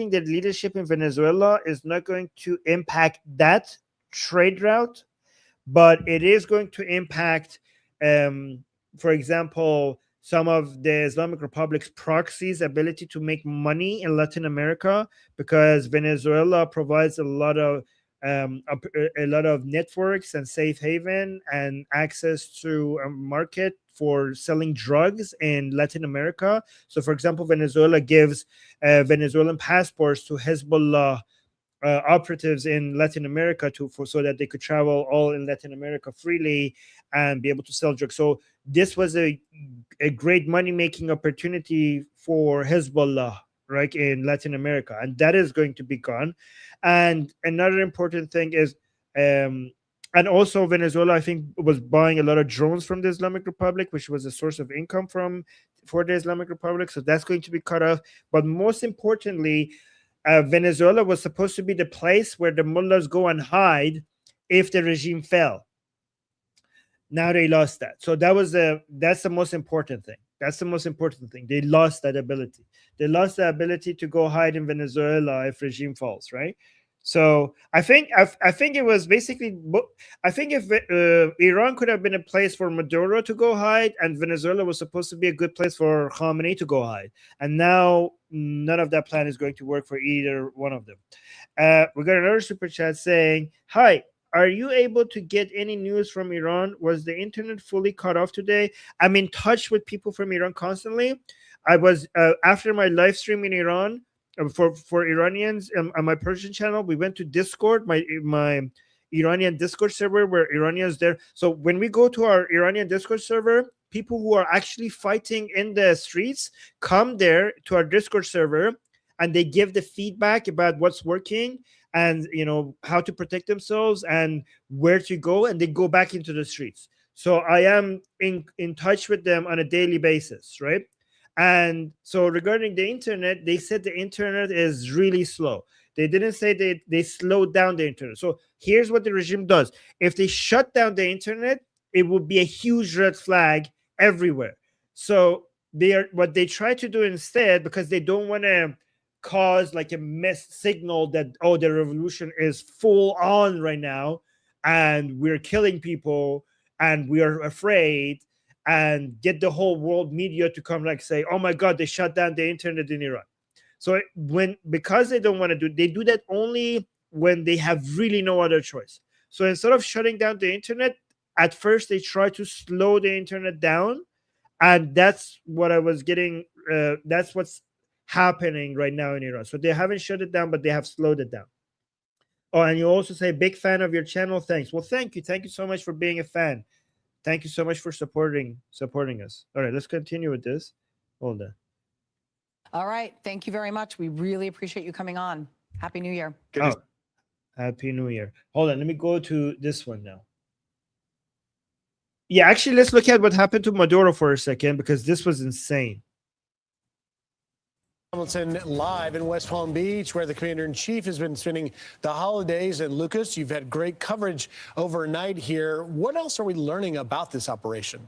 Speaker 1: the leadership in Venezuela is not going to impact that trade route, but it is going to impact, for example, some of the Islamic Republic's proxies' ability to make money in Latin America, because Venezuela provides a lot of networks and safe haven and access to a market for selling drugs in Latin America. So, for example, Venezuela gives Venezuelan passports to Hezbollah operatives in Latin America so that they could travel all in Latin America freely and be able to sell drugs. So this was a great money-making opportunity for Hezbollah, right, in Latin America, and that is going to be gone. And another important thing is, and also Venezuela, I think, was buying a lot of drones from the Islamic Republic, which was a source of income for the Islamic Republic. So that's going to be cut off. But most importantly, Venezuela was supposed to be the place where the mullahs go and hide if the regime fell. Now they lost that. So that's the most important thing. That's the most important thing. They lost that ability. They lost the ability to go hide in Venezuela if regime falls, right? So I think it was basically, I think if Iran could have been a place for Maduro to go hide, and Venezuela was supposed to be a good place for Khamenei to go hide, and now none of that plan is going to work for either one of them. We got another super chat saying, "Hi, are you able to get any news from Iran? Was the internet fully cut off today? I'm in touch with people from Iran constantly. I was after my live stream in Iran." For Iranians on my Persian channel, we went to Discord, my Iranian Discord server, where Iranians there. So when we go to our Iranian Discord server, people who are actually fighting in the streets come there to our Discord server, and they give the feedback about what's working and how to protect themselves and where to go, and they go back into the streets. So I am in touch with them on a daily basis, right? And so regarding the internet, they said the internet is really slow. They didn't say they slowed down the internet. So here's what the regime does. If they shut down the internet, it would be a huge red flag everywhere. So what they try to do instead, because they don't want to cause like a mess signal that, oh, the revolution is full on right now and we're killing people and we are afraid, and get the whole world media to come like say, oh my God, they shut down the internet in Iran. So because they don't want to they do that only when they have really no other choice. So instead of shutting down the internet, at first they try to slow the internet down. And that's what I was getting. That's what's happening right now in Iran. So they haven't shut it down, but they have slowed it down. Oh, and you also say, big fan of your channel. Thanks. Well, thank you. Thank you so much for being a fan. Thank you so much for supporting us. All right, let's continue with this. Hold on.
Speaker 4: All right. Thank you very much. We really appreciate you coming on. Happy New Year.
Speaker 1: Oh, Happy New Year. Hold on. Let me go to this one now. Yeah, actually, let's look at what happened to Maduro for a second, because this was insane.
Speaker 10: Hamilton live in West Palm Beach, where the commander-in-chief has been spending the holidays. And Lucas, you've had great coverage overnight here. What else are we learning about this operation?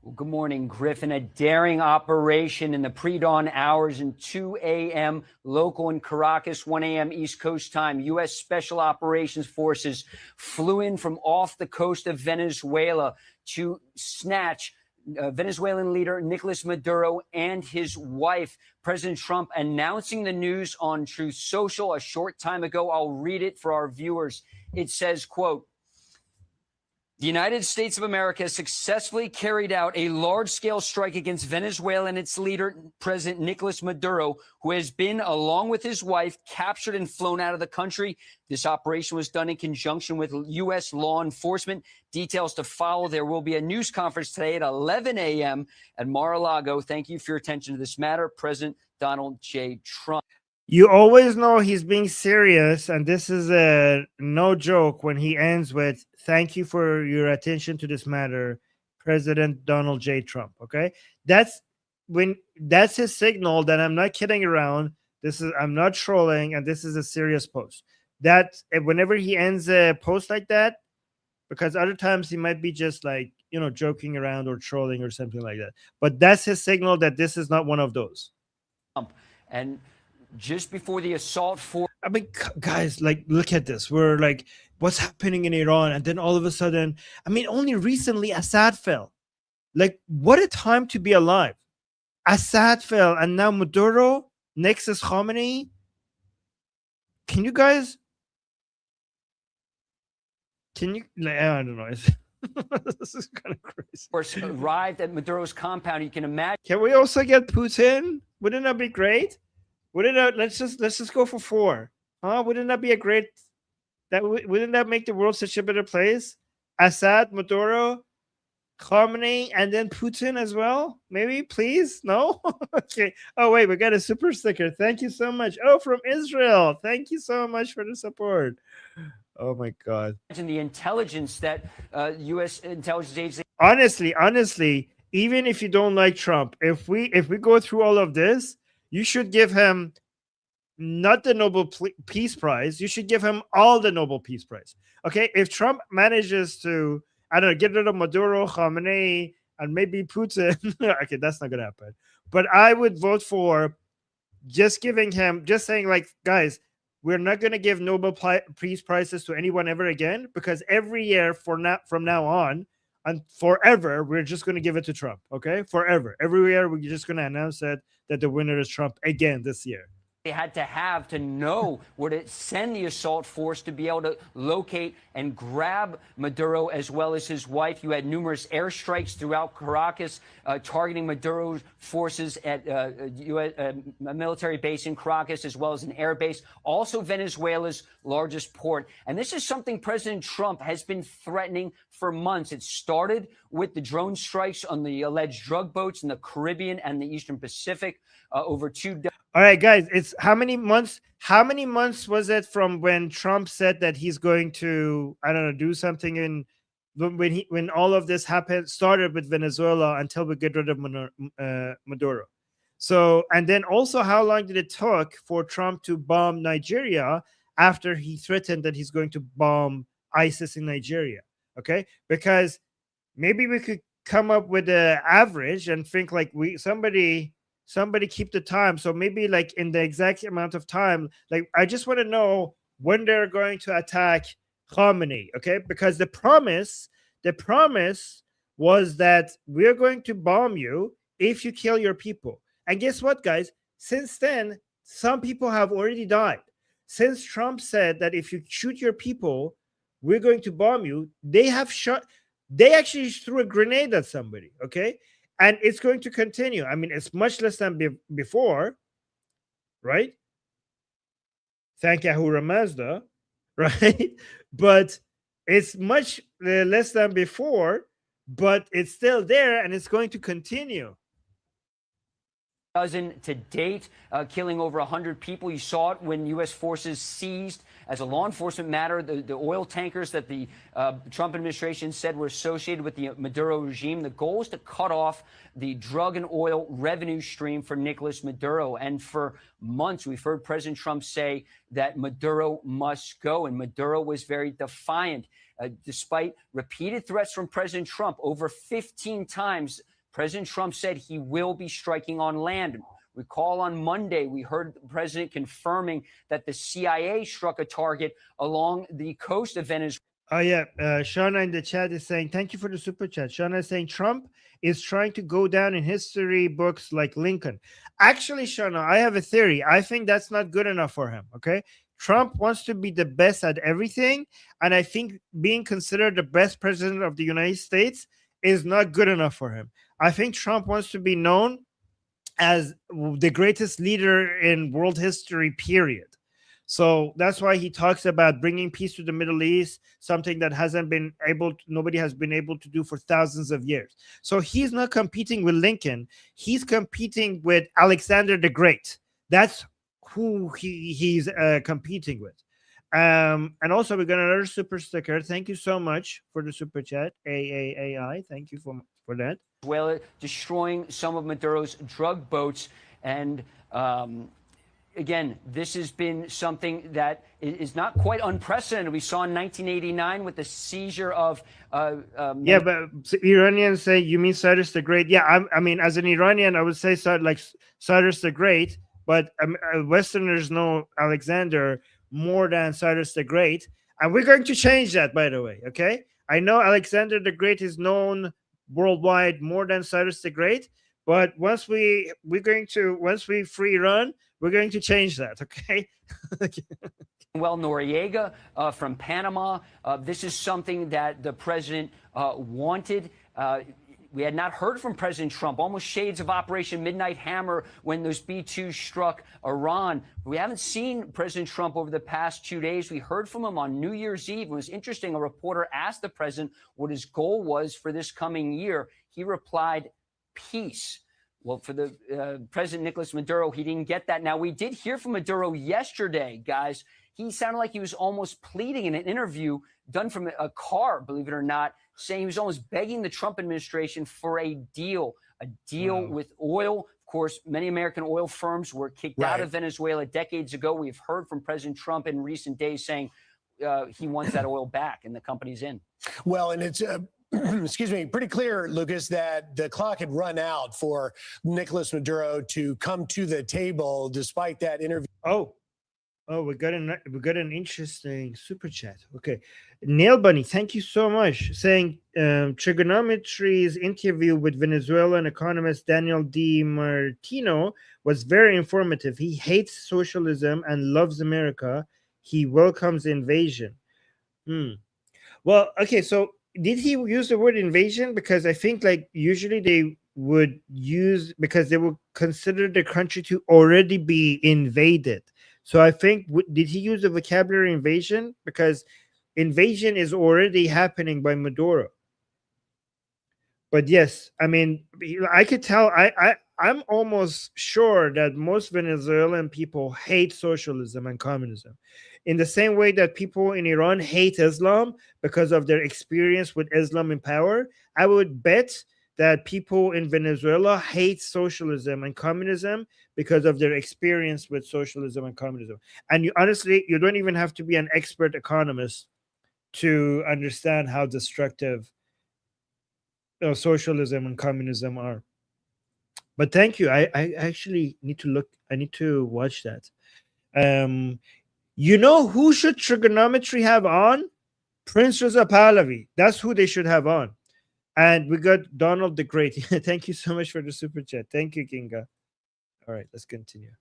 Speaker 5: Well, good morning, Griffin. A daring operation in the pre-dawn hours in 2 a.m. local in Caracas, 1 a.m. East Coast time. U.S. Special Operations Forces flew in from off the coast of Venezuela to snatch Venezuelan leader Nicolas Maduro and his wife. President Trump announcing the news on Truth Social a short time ago. I'll read it for our viewers. It says, quote, "The United States of America has successfully carried out a large-scale strike against Venezuela and its leader, President Nicolas Maduro, who has been, along with his wife, captured and flown out of the country. This operation was done in conjunction with U.S. law enforcement. Details to follow. There will be a news conference today at 11 a.m. at Mar-a-Lago. Thank you for your attention to this matter. President Donald J. Trump."
Speaker 1: You always know he's being serious, and this is a no joke when he ends with, "Thank you for your attention to this matter, President Donald J. Trump." Okay, that's his signal that I'm not kidding around. I'm not trolling, and this is a serious post. That whenever he ends a post like that, because other times he might be just like, joking around or trolling or something like that, but that's his signal that this is not one of those.
Speaker 5: And just before the assault force,
Speaker 1: I mean, guys, like, look at this. We're like, what's happening in Iran? And then all of a sudden, I mean, only recently Assad fell. Like, what a time to be alive. Assad fell, and now Maduro, next is Khamenei. Can you guys, I don't know. This is kind of crazy.
Speaker 5: force arrived at Maduro's compound. You can imagine.
Speaker 1: Can we also get Putin? Wouldn't that be great? Let's just go for 4. Wouldn't that be a great? Wouldn't that make the world such a better place? Assad, Maduro, Khamenei, and then Putin as well. Maybe, please. No. Okay. Oh wait, we got a super sticker. Thank you so much. Oh, from Israel. Thank you so much for the support. Oh my God.
Speaker 5: And the intelligence that U.S. intelligence agencies.
Speaker 1: Honestly, even if you don't like Trump, if we go through all of this, you should give him not the Nobel Peace Prize. You should give him all the Nobel Peace Prize. Okay, if Trump manages to, I don't know, get rid of Maduro, Khamenei, and maybe Putin. Okay, that's not gonna happen. But I would vote for just saying like, guys, we're not gonna give Nobel Peace Prizes to anyone ever again, because every year from now on and forever, we're just going to give it to Trump. Okay, forever. Every year, we're just going to announce that the winner is Trump again this year.
Speaker 5: They had to know where to send the assault force to be able to locate and grab Maduro as well as his wife. You had numerous airstrikes throughout Caracas targeting Maduro's forces at a military base in Caracas as well as an air base, also Venezuela's largest port. And this is something President Trump has been threatening for months. It started with the drone strikes on the alleged drug boats in the Caribbean and the Eastern Pacific over 2 days.
Speaker 1: All right, guys, it's how many months? How many months was it from when Trump said that he's going to, I don't know, do something in when all of this started with Venezuela until we get rid of Maduro? So, and then also, how long did it took for Trump to bomb Nigeria after he threatened that he's going to bomb ISIS in Nigeria? Okay, because maybe we could come up with an average and think like somebody keep the time. So maybe like in the exact amount of time, like I just want to know when they're going to attack Khamenei, okay? Because the promise the promise was that we're going to bomb you if you kill your people. And guess what, guys? Since then, some people have already died. Since Trump said that if you shoot your people, we're going to bomb you, they actually threw a grenade at somebody, okay? And it's going to continue. I mean, it's much less than before, right? Thank Ahura Mazda, right? But it's much less than before, but it's still there and it's going to continue.
Speaker 5: Dozen to date, killing over 100 people. You saw it when U.S. forces seized, as a law enforcement matter, the oil tankers that the Trump administration said were associated with the Maduro regime. The goal is to cut off the drug and oil revenue stream for Nicolas Maduro. And for months, we've heard President Trump say that Maduro must go. And Maduro was very defiant. Despite repeated threats from President Trump, over 15 times, President Trump said he will be striking on land. Recall on Monday, we heard the president confirming that the CIA struck a target along the coast of Venezuela.
Speaker 1: Oh, yeah. Shauna in the chat is saying, thank you for the super chat. Shauna is saying Trump is trying to go down in history books like Lincoln. Actually, Shauna, I have a theory. I think that's not good enough for him, okay? Trump wants to be the best at everything. And I think being considered the best president of the United States is not good enough for him. I think Trump wants to be known as the greatest leader in world history, period. So that's why he talks about bringing peace to the Middle East, something that nobody has been able to do for thousands of years. So he's not competing with Lincoln. He's competing with Alexander the Great. That's who he's competing with. And also we got another super sticker. Thank you so much for the super chat. AAAI. Thank you for that.
Speaker 5: Venezuela, destroying some of Maduro's drug boats. And again, this has been something that is not quite unprecedented. We saw in 1989 with the seizure of...
Speaker 1: yeah, but Iranians say, you mean Cyrus the Great? Yeah, I mean, as an Iranian, I would say like Cyrus the Great, but Westerners know Alexander more than Cyrus the Great. And we're going to change that, by the way, okay? I know Alexander the Great is known worldwide more than Cyrus the Great, but once we free Iran, we're going to change that, okay?
Speaker 5: Well, Noriega from Panama. This is something that the president wanted. We had not heard from President Trump, almost shades of Operation Midnight Hammer when those B-2s struck Iran. We haven't seen President Trump over the past 2 days. We heard from him on New Year's Eve. It was interesting. A reporter asked the president what his goal was for this coming year. He replied, peace. Well, for the President Nicolas Maduro, he didn't get that. Now, we did hear from Maduro yesterday, guys. He sounded like he was almost pleading in an interview done from a car, believe it or not, saying he was almost begging the Trump administration for a deal with oil. Of course, many American oil firms were kicked out of Venezuela decades ago. We've heard from President Trump in recent days saying he wants that oil back and the company's in.
Speaker 10: Well, and it's excuse me, pretty clear, Lucas, that the clock had run out for Nicolas Maduro to come to the table despite that interview.
Speaker 1: Oh, we got an interesting super chat. Okay, Nail Bunny, thank you so much. Saying Trigonometry's interview with Venezuelan economist Daniel D. Martino was very informative. He hates socialism and loves America. He welcomes invasion. Well, okay, so did he use the word invasion? Because I think like usually they would use, because they would consider the country to already be invaded. So I think, did he use the vocabulary invasion? Because invasion is already happening by Maduro. But yes, I mean, I could tell, I'm almost sure that most Venezuelan people hate socialism and communism. In the same way that people in Iran hate Islam because of their experience with Islam in power, I would bet that people in Venezuela hate socialism and communism because of their experience with socialism and communism. And honestly, you don't even have to be an expert economist to understand how destructive socialism and communism are. But thank you. I actually need to look. I need to watch that. You know who should trigonometry have on? Prince Reza Pahlavi. That's who they should have on. And we got Donald the Great. Thank you so much for the super chat. Thank you, Kinga. All right, let's continue.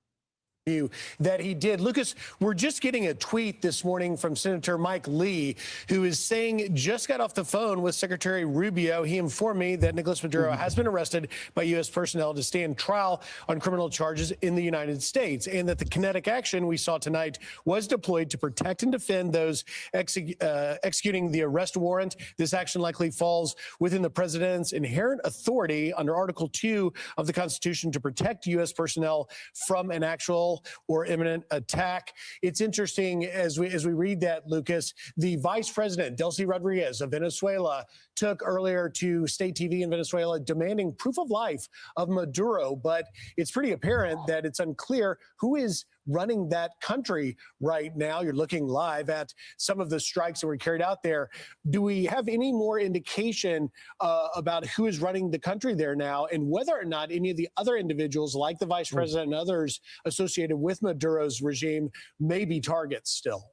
Speaker 10: That he did. Lucas, we're just getting a tweet this morning from Senator Mike Lee, who is saying just got off the phone with Secretary Rubio. He informed me that Nicolas Maduro has been arrested by U.S. personnel to stand trial on criminal charges in the United States, and that the kinetic action we saw tonight was deployed to protect and defend those executing the arrest warrant. This action likely falls within the president's inherent authority under Article 2 of the Constitution to protect U.S. personnel from an actual or imminent attack. It's interesting as we read that, Lucas, the vice president, Delcy Rodriguez of Venezuela, took earlier to state TV in Venezuela demanding proof of life of Maduro. But it's pretty apparent that it's unclear who is running that country right now. You're looking live at some of the strikes that were carried out there. Do we have any more indication about who is running the country there now, and whether or not any of the other individuals like the vice president and others associated with Maduro's regime may be targets still?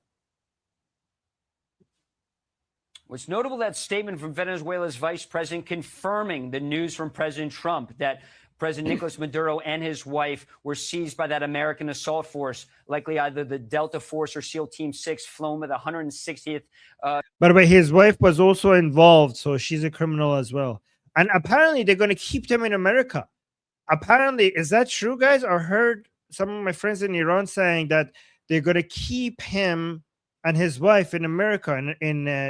Speaker 5: What's notable, that statement from Venezuela's vice president confirming the news from President Trump that President Nicolas Maduro and his wife were seized by that American assault force, likely either the Delta Force or SEAL Team 6, flown with the 160th.
Speaker 1: By the way, his wife was also involved, so she's a criminal as well. And apparently they're going to keep them in America. Apparently, is that true, guys? I heard some of my friends in Iran saying that they're going to keep him and his wife in America.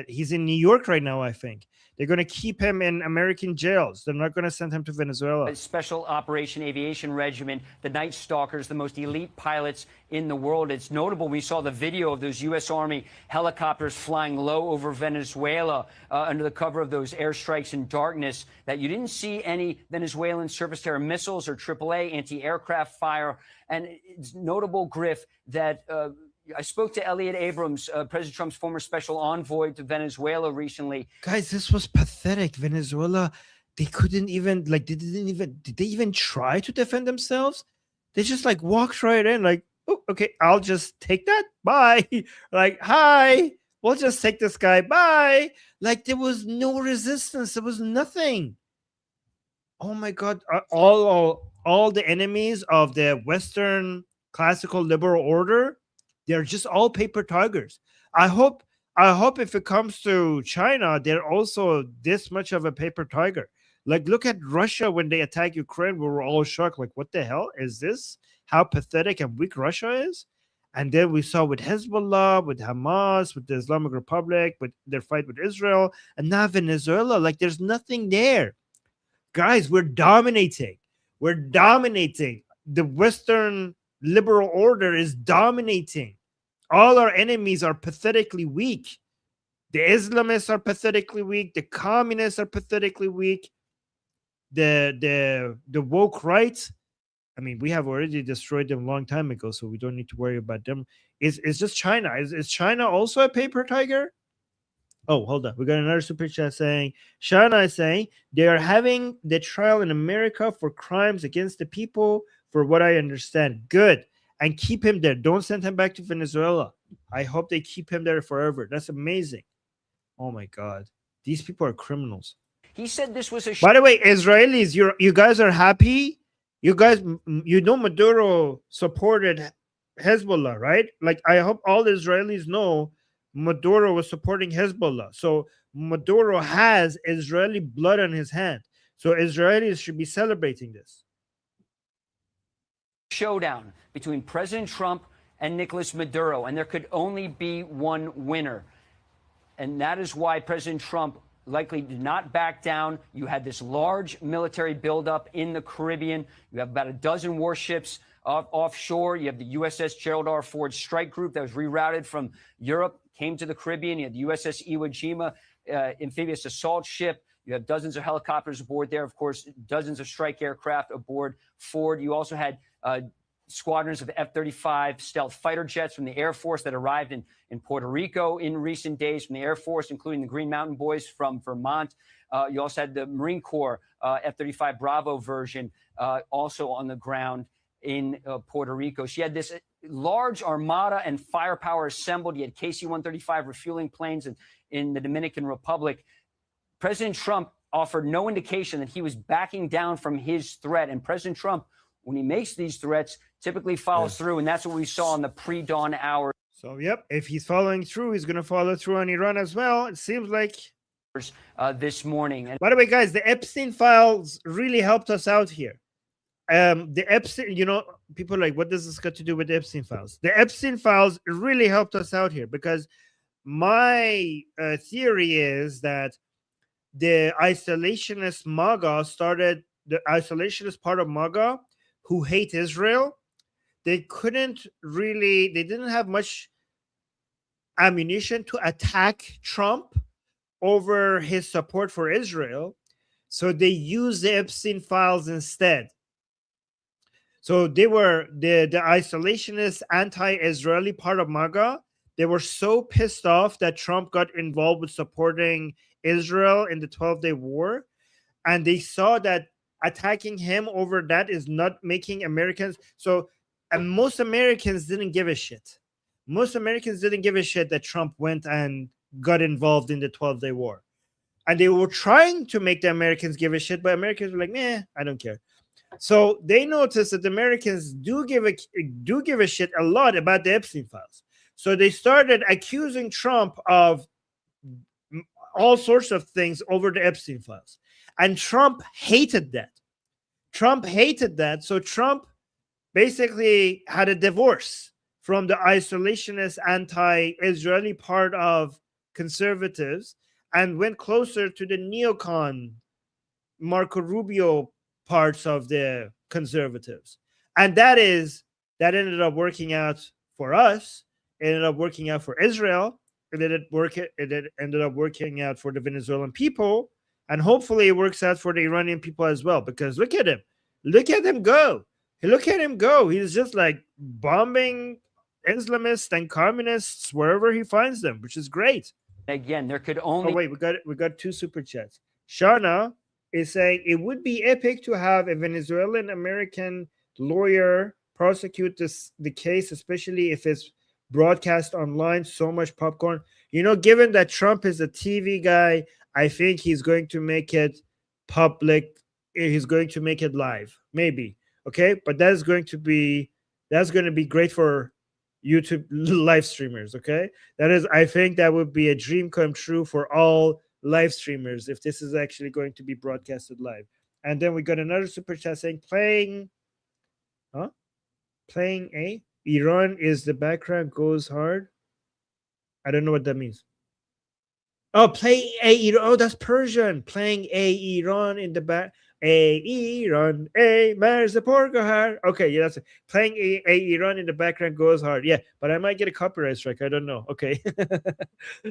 Speaker 1: He's in New York right now, I think. They're going to keep him in American jails. They're not going to send him to Venezuela.
Speaker 5: Special Operation Aviation Regiment, the Night Stalkers, the most elite pilots in the world. It's notable. We saw the video of those U.S. Army helicopters flying low over Venezuela under the cover of those airstrikes in darkness, that you didn't see any Venezuelan surface-to-air missiles or AAA anti-aircraft fire. And it's notable, Griff, that I spoke to Elliot Abrams, President Trump's former special envoy to Venezuela recently.
Speaker 1: Guys, this was pathetic. Venezuela, they couldn't even, did they even try to defend themselves? They just walked right in, oh, okay, I'll just take that. Bye. Hi, we'll just take this guy. Bye. There was no resistance. There was nothing. Oh my God. All the enemies of the Western classical liberal order, they're just all paper tigers. I hope if it comes to China, they're also this much of a paper tiger. Look at Russia when they attack Ukraine. We were all shocked. What the hell is this? How pathetic and weak Russia is. And then we saw with Hezbollah, with Hamas, with the Islamic Republic, with their fight with Israel, and now Venezuela. There's nothing there. Guys, we're dominating. We're dominating. The Western liberal order is dominating. All our enemies are pathetically weak. The Islamists are pathetically weak. The communists are pathetically weak. The woke right, I mean, we have already destroyed them a long time ago, so we don't need to worry about them. It's just China. Is China also a paper tiger? Oh, hold on. We got another super chat saying, Shana is saying, they are having the trial in America for crimes against the people, for what I understand. Good. And keep him there. Don't send him back to Venezuela. I hope they keep him there forever. That's amazing. Oh my God. These people are criminals.
Speaker 5: He said this was a...
Speaker 1: By the way, Israelis, you guys are happy? You guys, Maduro supported Hezbollah, right? I hope all the Israelis know Maduro was supporting Hezbollah. So Maduro has Israeli blood on his hand. So Israelis should be celebrating this.
Speaker 5: Showdown between President Trump and Nicolas Maduro, and there could only be one winner. And that is why President Trump likely did not back down. You had this large military buildup in the Caribbean. You have about a dozen warships offshore. You have the USS Gerald R. Ford strike group that was rerouted from Europe, came to the Caribbean. You had the USS Iwo Jima amphibious assault ship. You have dozens of helicopters aboard there, of course, dozens of strike aircraft aboard Ford. You also had squadrons of F-35 stealth fighter jets from the Air Force that arrived in Puerto Rico in recent days, from the Air Force, including the Green Mountain Boys from Vermont. You also had the Marine Corps F-35 Bravo version also on the ground in Puerto Rico. She had this large armada and firepower assembled. You had KC-135 refueling planes in the Dominican Republic. President Trump offered no indication that he was backing down from his threat. And President Trump, when he makes these threats, typically follows through. And that's what we saw in the pre-dawn hours.
Speaker 1: So, yep, if he's following through, he's going to follow through on Iran as well. It seems like.
Speaker 5: This morning. And
Speaker 1: by the way, guys, the Epstein files really helped us out here. The Epstein, people are like, what does this got to do with the Epstein files? The Epstein files really helped us out here because my theory is that the isolationist MAGA started, the isolationist part of MAGA who hate Israel, they didn't have much ammunition to attack Trump over his support for Israel. So they used the Epstein files instead. So they were the isolationist anti-Israeli part of MAGA. They were so pissed off that Trump got involved with supporting Israel in the 12-day war. And they saw that attacking him over that is not making Americans. So most Americans didn't give a shit. Most Americans didn't give a shit that Trump went and got involved in the 12-day war. And they were trying to make the Americans give a shit, but Americans were like, meh, I don't care. So they noticed that the Americans do give a shit a lot about the Epstein files. So they started accusing Trump of all sorts of things over the Epstein files. And Trump hated that. So Trump basically had a divorce from the isolationist anti-Israeli part of conservatives and went closer to the neocon Marco Rubio parts of the conservatives. And that ended up working out for us. It ended up working out for Israel. It ended up working out for the Venezuelan people. And hopefully it works out for the Iranian people as well. Because look at him. Look at him go. He's just like bombing Islamists and communists wherever he finds them, which is great.
Speaker 5: Again, there could only...
Speaker 1: Oh, wait, we got two super chats. Shana is saying it would be epic to have a Venezuelan American lawyer prosecute the case, especially if it's broadcast online. So much popcorn. Given that Trump is a TV guy, I think he's going to make it public. He's going to make it live, maybe. Okay, but that's going to be great for YouTube live streamers. Okay, I think that would be a dream come true for all live streamers if this is actually going to be broadcasted live. And then we got another super chat saying playing Iran is the background goes hard. I don't know what that means. Oh, play a Iran. Oh, that's Persian. Playing a Iran in the back. A Iran, a Marzaporgahar. Okay, yeah, that's it. Playing a Iran in the background goes hard. Yeah, but I might get a copyright strike. I don't know. Okay.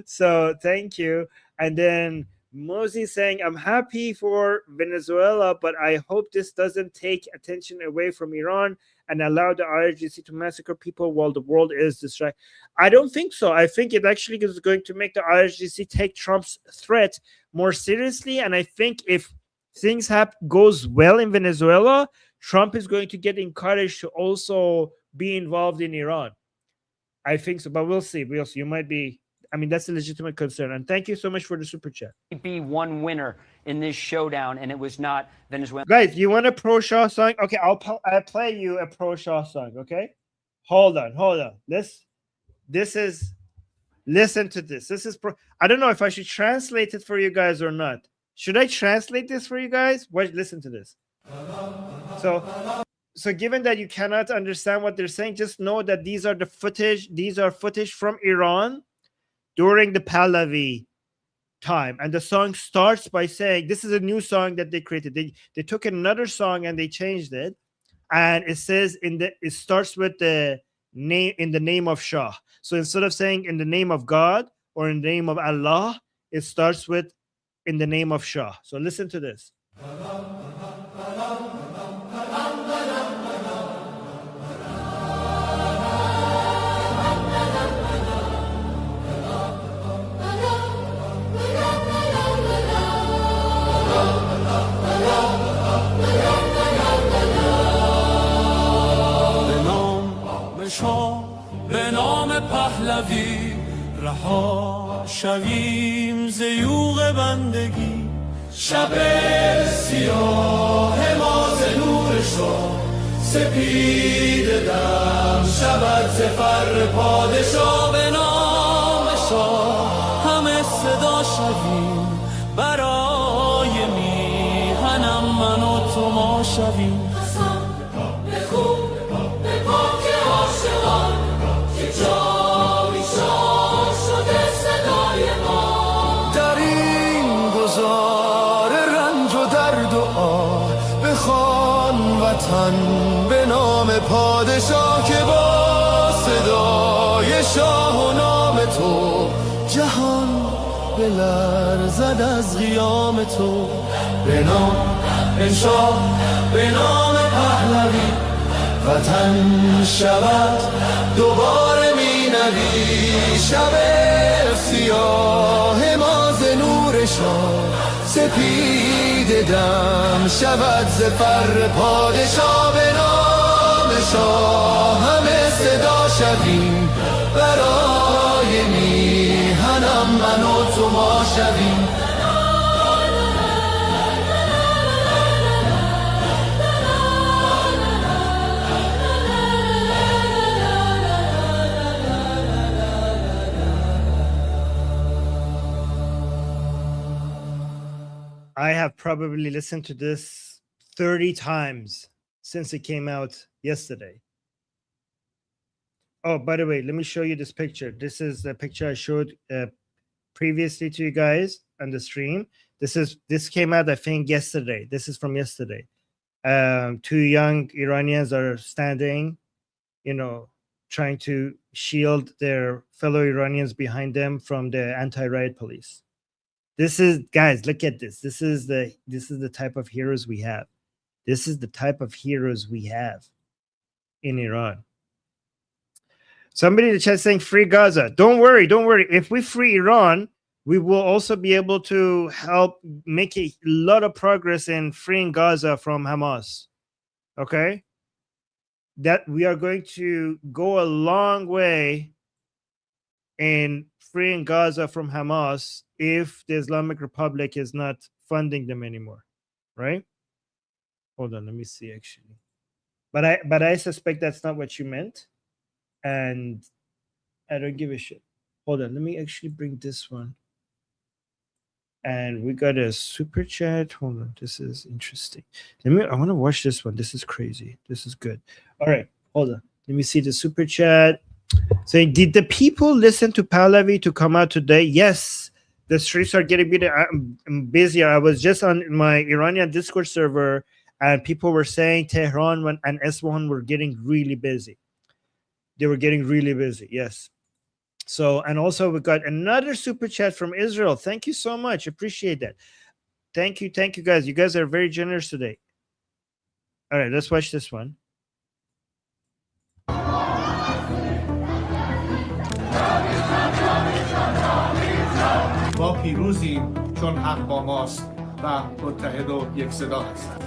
Speaker 1: So thank you. And then Mosey saying, I'm happy for Venezuela, but I hope this doesn't take attention away from Iran and allow the IRGC to massacre people while the world is distracted. I don't think so. I think it actually is going to make the IRGC take Trump's threat more seriously. And I think if things goes well in Venezuela, Trump is going to get encouraged to also be involved in Iran. I think so, but we'll see. You might be. I mean, that's a legitimate concern. And thank you so much for the super chat.
Speaker 5: Be one winner in this showdown, and it was not Venezuela.
Speaker 1: Guys, you want a pro-Shah song? Okay, I'll play you a pro-Shah song. Okay, hold on. Listen to this. This is I don't know if I should translate it for you guys or not. Should I translate this for you guys? Wait, listen to this. So given that you cannot understand what they're saying, just know that these are footage from Iran during the Pahlavi time. And the song starts by saying, this is a new song that they created. They took another song and they changed it. And it says it starts with the name, in the name of Shah. So instead of saying in the name of God or in the name of Allah, it starts with in the name of Shah. So listen to this.
Speaker 11: شاه پهلوی رها شویم ز یوغ بندگی شب سیاه ما ز نور شاه سپید دم شود ز فر پادشاه به نام شاه همه صدا شویم برای میهنم من و تو ما شویم به خوب به پاک عاشقان که جاوی شاه شده صدای ما در این گذار رنج و درد و آه بخوان وطن به نام پادشاه که با صدای شاه و نام تو جهان بلرزد از قیام تو به نام شاه به نام پهلوی وطن شود دوباره می نوی شب سیاه ما ز نور شاه سپید دم شود ز فر پادشاه به نام شاه همه صدا شویم برای میهنم من و تو ما شویم
Speaker 1: I have probably listened to this 30 times since it came out yesterday. Oh, by the way, let me show you this picture. This is the picture I showed previously to you guys on the stream. This came out, I think, yesterday. This is from yesterday. Two young Iranians are standing, trying to shield their fellow Iranians behind them from the anti-riot police. This is, guys, look at this. This is the type of heroes we have. This is the type of heroes we have in Iran. Somebody in the chat saying free Gaza. Don't worry. If we free Iran, we will also be able to help make a lot of progress in freeing Gaza from Hamas. Okay? That we are going to go a long way in freeing Gaza from Hamas if the Islamic Republic is not funding them anymore, right? Hold on, let me see actually. But I suspect that's not what you meant, and I don't give a shit. Hold on, let me actually bring this one. And we got a super chat. Hold on, this is interesting. I want to watch this one. This is crazy. This is good. All right, hold on. Let me see the super chat. Saying, did the people listen to Pahlavi to come out today? Yes, the streets are getting busier. I was just on my Iranian Discord server, and people were saying Tehran and Isfahan were getting really busy. They were getting really busy, yes. So, and also we got another super chat from Israel. Thank you so much. Appreciate that. Thank you, guys. You guys are very generous today. All right, let's watch this one.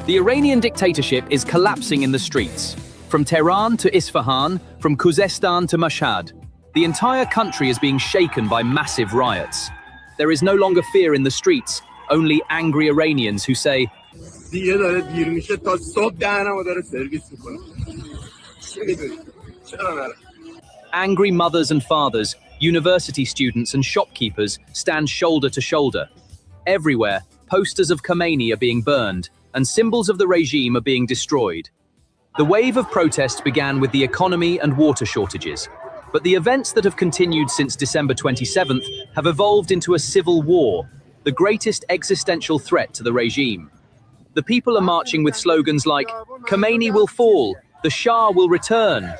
Speaker 12: The Iranian dictatorship is collapsing in the streets. From Tehran to Isfahan, from Khuzestan to Mashhad, the entire country is being shaken by massive riots. There is no longer fear in the streets, only angry Iranians who say, angry mothers and fathers, university students and shopkeepers stand shoulder to shoulder. Everywhere, posters of Khomeini are being burned, and symbols of the regime are being destroyed. The wave of protests began with the economy and water shortages, but the events that have continued since December 27th have evolved into a civil war, the greatest existential threat to the regime. The people are marching with slogans like, Khomeini will fall, the Shah will return.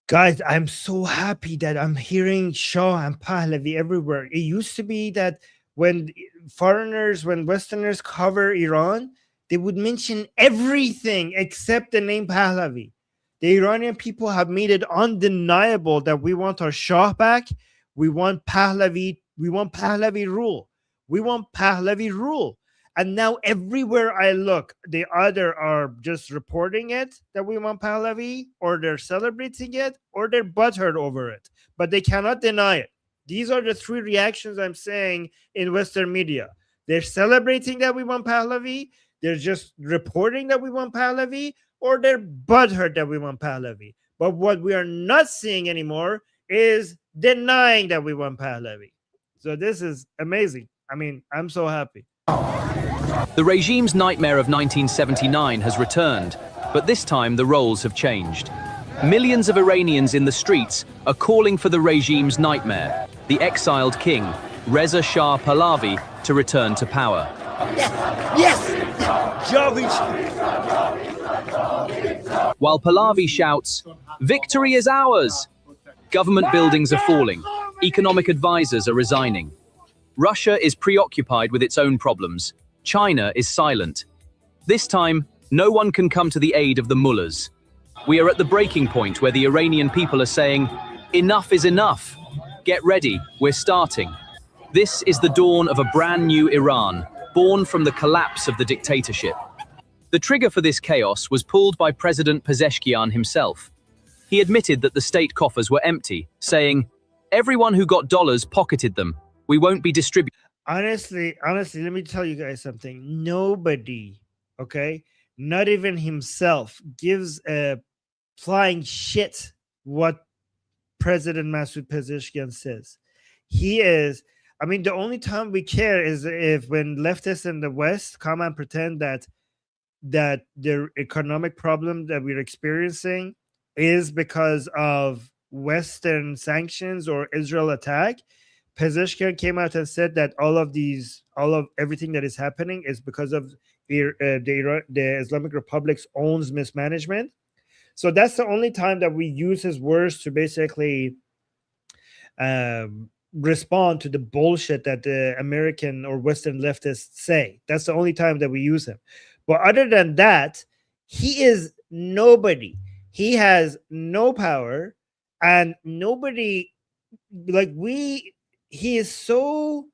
Speaker 1: Guys, I'm so happy that I'm hearing Shah and Pahlavi everywhere. It used to be that when Westerners cover Iran, they would mention everything except the name Pahlavi. The Iranian people have made it undeniable that we want our Shah back. We want Pahlavi rule. We want Pahlavi rule. And now everywhere I look, they either are just reporting it that we want Pahlavi, or they're celebrating it, or they're butthurt over it. But they cannot deny it. These are the three reactions I'm saying in Western media. They're celebrating that we want Pahlavi, they're just reporting that we want Pahlavi, or they're butthurt that we want Pahlavi. But what we are not seeing anymore is denying that we want Pahlavi. So this is amazing. I mean, I'm so happy.
Speaker 12: The regime's nightmare of 1979 has returned, but this time the roles have changed. Millions of Iranians in the streets are calling for the regime's nightmare, the exiled king, Reza Shah Pahlavi, to return to power.
Speaker 1: Yes!
Speaker 12: While Pahlavi shouts, "Victory is ours!" Government buildings are falling. Economic advisors are resigning. Russia is preoccupied with its own problems. China is silent. This time, no one can come to the aid of the mullahs. We are at the breaking point where the Iranian people are saying, "Enough is enough. Get ready, we're starting." This is the dawn of a brand new Iran, born from the collapse of the dictatorship. The trigger for this chaos was pulled by President Pezeshkian himself. He admitted that the state coffers were empty, saying, "Everyone who got dollars pocketed them. We won't be distributing."
Speaker 1: Honestly, let me tell you guys something. Nobody, okay, not even himself, gives a flying shit what President Masoud Pezeshkian says. He is, I mean, the only time we care is if when leftists in the West come and pretend that the economic problem that we're experiencing is because of Western sanctions or Israel attack. Pezeshkian came out and said that all of everything that is happening is because of the Islamic Republic's own mismanagement. So that's the only time that we use his words to basically respond to the bullshit that the American or Western leftists say. That's the only time that we use him. But other than that, he is nobody. He has no power, and nobody, he is so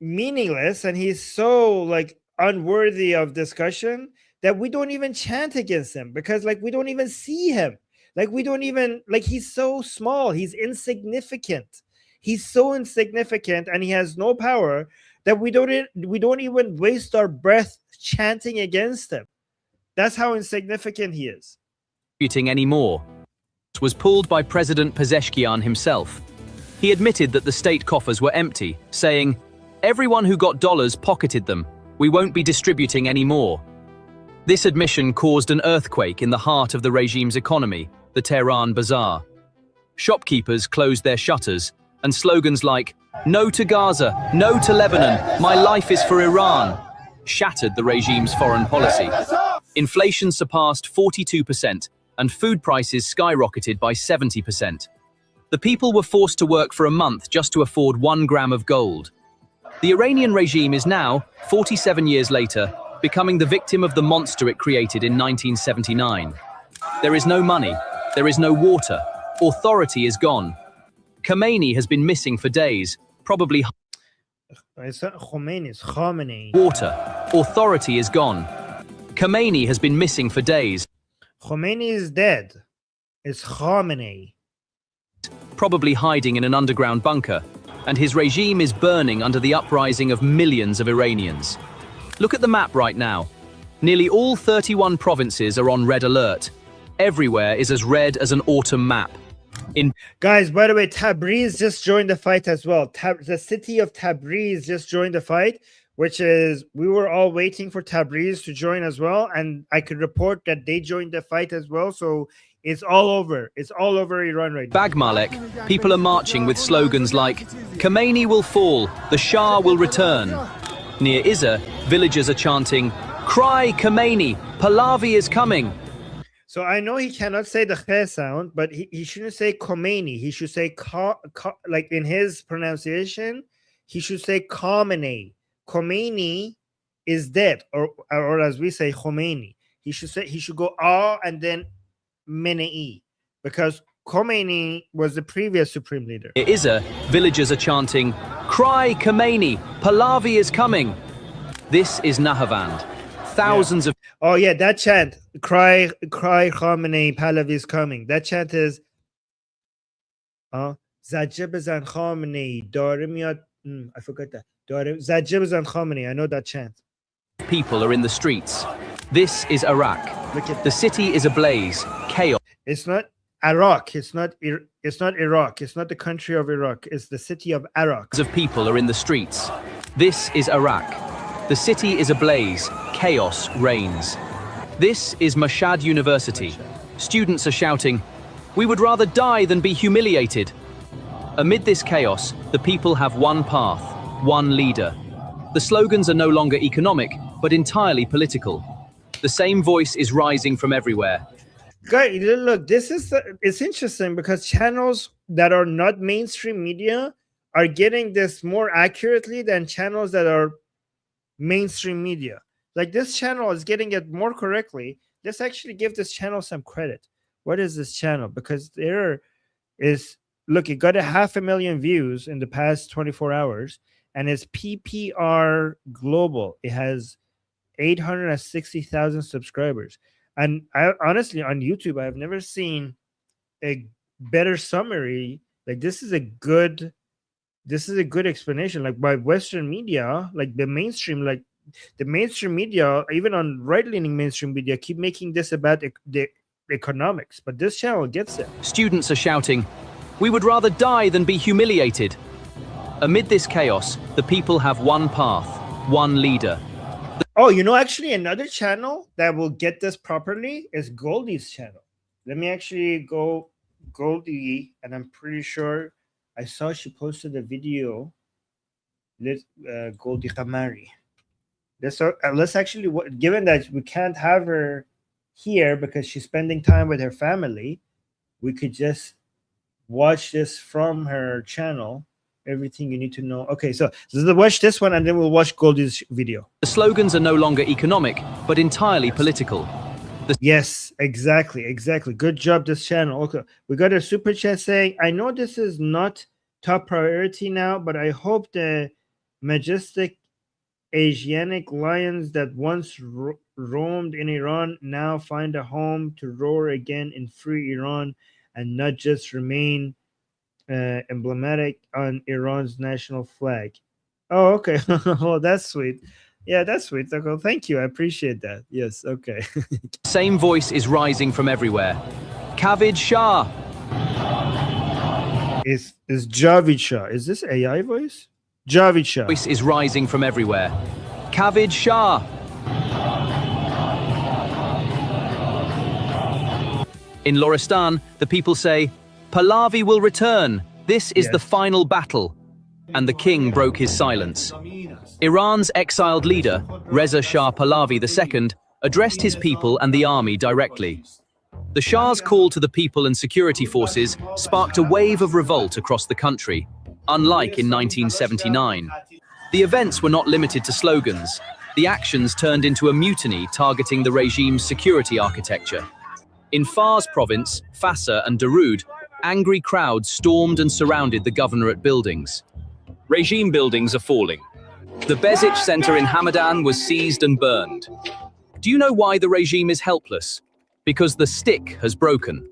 Speaker 1: meaningless, and he's so unworthy of discussion that we don't even chant against him, because we don't even see him. We don't even, he's so small, he's insignificant. He's so insignificant, and he has no power that we don't even waste our breath chanting against him. That's how insignificant he is.
Speaker 12: Anymore. It was pulled by President Pezeshkian himself. He admitted that the state coffers were empty, saying, "Everyone who got dollars pocketed them. We won't be distributing any more." This admission caused an earthquake in the heart of the regime's economy, the Tehran Bazaar. Shopkeepers closed their shutters, and slogans like, "No to Gaza, no to Lebanon, my life is for Iran," shattered the regime's foreign policy. Inflation surpassed 42%, and food prices skyrocketed by 70%. The people were forced to work for a month just to afford 1 gram of gold. The Iranian regime is now, 47 years later, becoming the victim of the monster it created in 1979. There is no money, there is no water, authority is gone. Khomeini has been missing for days, probably water. Authority is gone. Khomeini has been missing for days.
Speaker 1: Khomeini is dead. It's Khamenei.
Speaker 12: Probably hiding in an underground bunker, and his regime is burning under the uprising of millions of Iranians. Look at the map right now. Nearly all 31 provinces are on red alert. Everywhere is as red as an autumn map.
Speaker 1: Guys, by the way, Tabriz just joined the fight as well. The city of Tabriz just joined the fight, which is, we were all waiting for Tabriz to join as well, and I could report that they joined the fight as well. So it's all over. It's all over Iran right now.
Speaker 12: Bagmalek, people are marching with slogans like, "Khomeini will fall, the Shah will return." Near Izza, villagers are chanting, "Cry Khomeini, Pahlavi is coming."
Speaker 1: So I know he cannot say the kh sound, but he shouldn't say Khomeini. He should say, like in his pronunciation, he should say Khamenei. Khomeini is dead, or as we say, Khomeini. He should go and then Menei, because Khomeini was the previous supreme leader.
Speaker 12: Near Izza, villagers are chanting, Cry Khomeini, Pahlavi is coming. This is Nahavand. Thousands of...
Speaker 1: Oh yeah, that chant, cry Khamenei, Pahlavi is coming. That chant is Zajje bezan Khamenei, dare miad. I forgot that. Zajje bezan Khamenei. I know that chant.
Speaker 12: People are in the streets. This is Iraq.
Speaker 1: Look at
Speaker 12: the city is ablaze, chaos.
Speaker 1: It's not Iraq. It's not Iraq. It's not the country of Iraq. It's the city of Iraq.
Speaker 12: Of people are in the streets. This is Iraq. The city is ablaze, chaos reigns. This is Mashhad University. Students are shouting, "We would rather die than be humiliated." Amid this chaos, the people have one path, one leader. The slogans are no longer economic, but entirely political. The same voice is rising from everywhere.
Speaker 1: Guys, look, it's interesting because channels that are not mainstream media are getting this more accurately than channels that are mainstream media. Like this channel is getting it more correctly. Let's actually give this channel some credit. What is this channel? Because there is, look, it got 500,000 views in the past 24 hours, and it's PPR Global. It has 860,000 subscribers. And I honestly, on YouTube, I have never seen a better summary. Like this is a good explanation. Like by Western media, like the mainstream media, even on right-leaning mainstream media, keep making this about the economics. But this channel gets it.
Speaker 12: Students are shouting, "We would rather die than be humiliated." Amid this chaos, the people have one path, one leader.
Speaker 1: Oh, you know, actually another channel that will get this properly is Goldie's channel. Let me actually go Goldie, and I'm pretty sure I saw she posted a video. Goldie Khamari. Let's actually, given that we can't have her here because she's spending time with her family, we could just watch this from her channel. Everything you need to know. Okay, so let's watch this one and then we'll watch Goldie's video.
Speaker 12: The slogans are no longer economic, but entirely political.
Speaker 1: Yes, exactly. Good job, this channel. Okay, we got a super chat saying, "I know this is not top priority now, but I hope the majestic Asiatic lions that once roamed in Iran now find a home to roar again in free Iran and not just remain emblematic on Iran's national flag." Oh, okay. Oh, that's sweet. Yeah, that's sweet. Okay, thank you. I appreciate that. Yes, okay.
Speaker 12: Same voice is rising from everywhere. Kavid Shah.
Speaker 1: Is Javid Shah. Is this AI voice? Javid Shah.
Speaker 12: Voice is rising from everywhere. Kavid Shah. In Lordegan, the people say, "Pahlavi will return. This is the final battle." And the king broke his silence. Iran's exiled leader, Reza Shah Pahlavi II, addressed his people and the army directly. The Shah's call to the people and security forces sparked a wave of revolt across the country, unlike in 1979. The events were not limited to slogans. The actions turned into a mutiny targeting the regime's security architecture. In Fars province, Fassa and Darood, angry crowds stormed and surrounded the governorate buildings. Regime buildings are falling. The Bezic Center in Hamadan was seized and burned. Do you know why the regime is helpless? Because the stick has broken.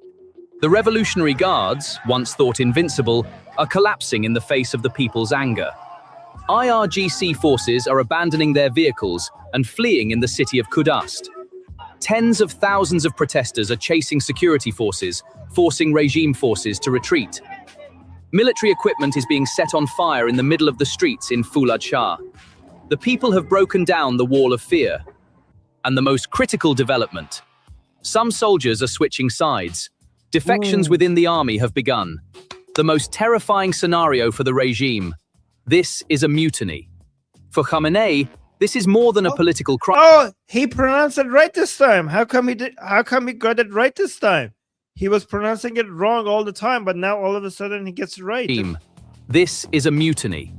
Speaker 12: The Revolutionary Guards, once thought invincible, are collapsing in the face of the people's anger. IRGC forces are abandoning their vehicles and fleeing in the city of Kudast. Tens of thousands of protesters are chasing security forces, forcing regime forces to retreat. Military equipment is being set on fire in the middle of the streets in Fulad Shah. The people have broken down the wall of fear. And the most critical development. Some soldiers are switching sides. Defections within the army have begun. The most terrifying scenario for the regime. This is a mutiny. For Khamenei, this is more than a political crime.
Speaker 1: Oh, he pronounced it right this time. How come he got it right this time? He was pronouncing it wrong all the time, but now all of a sudden he gets it right.
Speaker 12: This is a mutiny.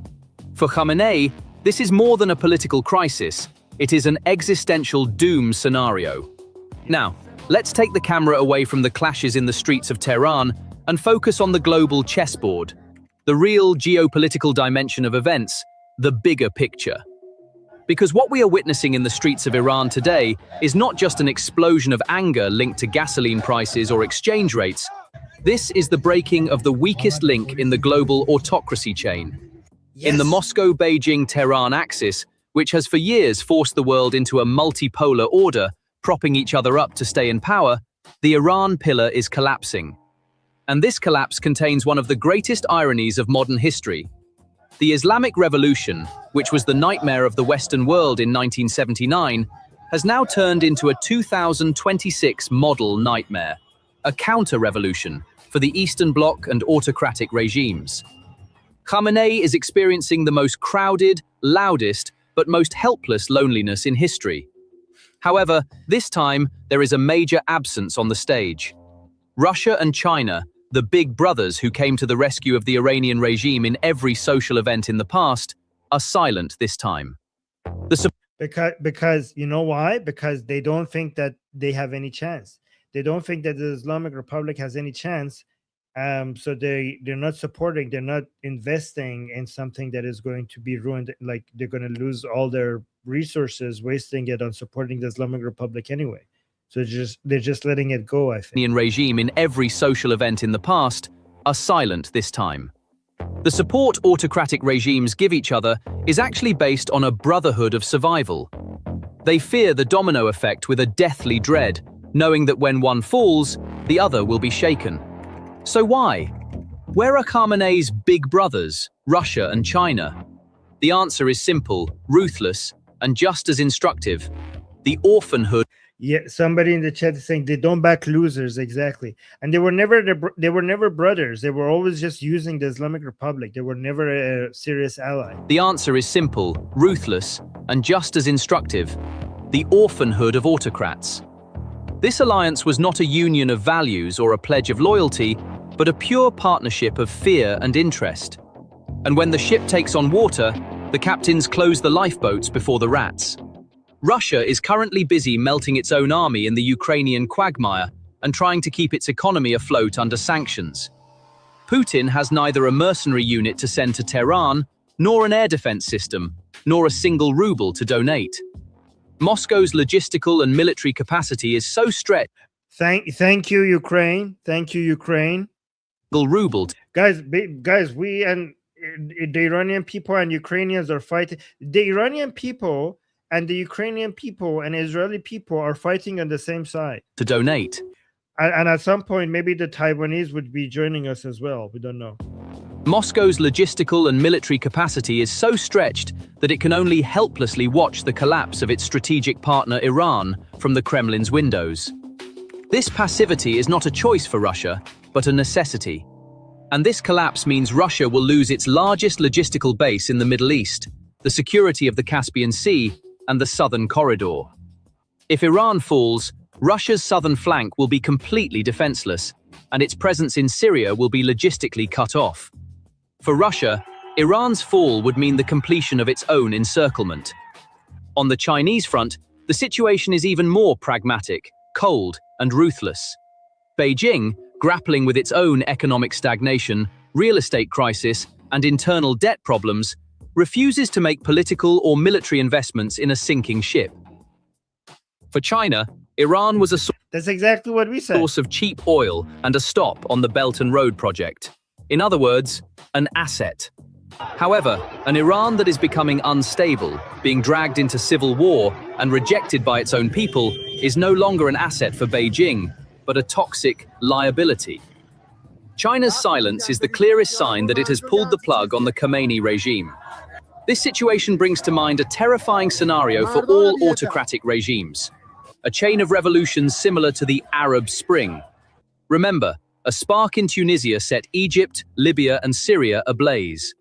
Speaker 12: For Khamenei, this is more than a political crisis. It is an existential doom scenario. Now, let's take the camera away from the clashes in the streets of Tehran and focus on the global chessboard. the real geopolitical dimension of events, the bigger picture. Because what we are witnessing in the streets of Iran today is not just an explosion of anger linked to gasoline prices or exchange rates. This is the breaking of the weakest link in the global autocracy chain.
Speaker 1: Yes.
Speaker 12: In the Moscow-Beijing-Tehran axis, which has for years forced the world into a multipolar order, propping each other up to stay in power, the Iran pillar is collapsing. And this collapse contains one of the greatest ironies of modern history. The Islamic Revolution, which was the nightmare of the Western world in 1979, has now turned into a 2026 model nightmare, a counter-revolution for the Eastern Bloc and autocratic regimes. Khamenei is experiencing the most crowded, loudest, but most helpless loneliness in history. However, this time, there is a major absence on the stage. Russia and China, the big brothers who came to the rescue of the Iranian regime in every social event in the past, are silent this time.
Speaker 1: Because you know why? Because they don't think that they have any chance. They don't think that the Islamic Republic has any chance. So they're not supporting, they're not investing in something that is going to be ruined. Like they're going to lose all their resources, wasting it on supporting the Islamic Republic anyway. So they're just letting it go, I think.
Speaker 12: The Iranian regime in every social event in the past are silent this time. The support autocratic regimes give each other is actually based on a brotherhood of survival. They fear the domino effect with a deathly dread, knowing that when one falls, the other will be shaken. So why? Where are Khamenei's big brothers, Russia and China? The answer is simple, ruthless, and just as instructive. The orphanhood.
Speaker 1: Yeah, somebody in the chat is saying they don't back losers, exactly. And they were never brothers. They were always just using the Islamic Republic. They were never a serious ally.
Speaker 12: The answer is simple, ruthless, and just as instructive. The orphanhood of autocrats. This alliance was not a union of values or a pledge of loyalty, but a pure partnership of fear and interest. And when the ship takes on water, the captains close the lifeboats before the rats. Russia is currently busy melting its own army in the Ukrainian quagmire and trying to keep its economy afloat under sanctions. Putin has neither a mercenary unit to send to Tehran, nor an air defense system, nor a single ruble to donate. Moscow's logistical and military capacity is so stretched.
Speaker 1: Thank you, Ukraine. Thank you, Ukraine.
Speaker 12: Ruble.
Speaker 1: Guys, we and the Iranian people and Ukrainians are fighting. The Iranian people and the Ukrainian people and Israeli people are fighting on the same side.
Speaker 12: To donate.
Speaker 1: And at some point, maybe the Taiwanese would be joining us as well. We don't know.
Speaker 12: Moscow's logistical and military capacity is so stretched that it can only helplessly watch the collapse of its strategic partner Iran from the Kremlin's windows. This passivity is not a choice for Russia, but a necessity. And this collapse means Russia will lose its largest logistical base in the Middle East, the security of the Caspian Sea, and the southern corridor. If Iran falls, Russia's southern flank will be completely defenseless, and its presence in Syria will be logistically cut off. For Russia, Iran's fall would mean the completion of its own encirclement. On the Chinese front, the situation is even more pragmatic, cold, and ruthless. Beijing, grappling with its own economic stagnation, real estate crisis, and internal debt problems, refuses to make political or military investments in a sinking ship. For China, Iran was a
Speaker 1: That's exactly what we said.
Speaker 12: source of cheap oil and a stop on the Belt and Road project. In other words, an asset. However, an Iran that is becoming unstable, being dragged into civil war and rejected by its own people, is no longer an asset for Beijing, but a toxic liability. China's silence is the clearest sign that it has pulled the plug on the Khamenei regime. This situation brings to mind a terrifying scenario for all autocratic regimes, a chain of revolutions similar to the Arab Spring. Remember, a spark in Tunisia set Egypt, Libya, and Syria ablaze.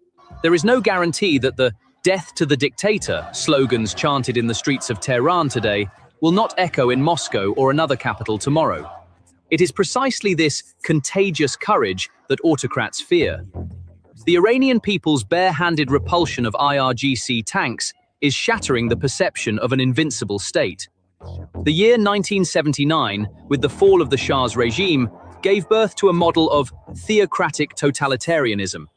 Speaker 12: There is no guarantee that the "death to the dictator" slogans chanted in the streets of Tehran today will not echo in Moscow or another capital tomorrow. It is precisely this contagious courage that autocrats fear. The Iranian people's bare-handed repulsion of IRGC tanks is shattering the perception of an invincible state. The year 1979, with the fall of the Shah's regime, gave birth to a model of theocratic totalitarianism.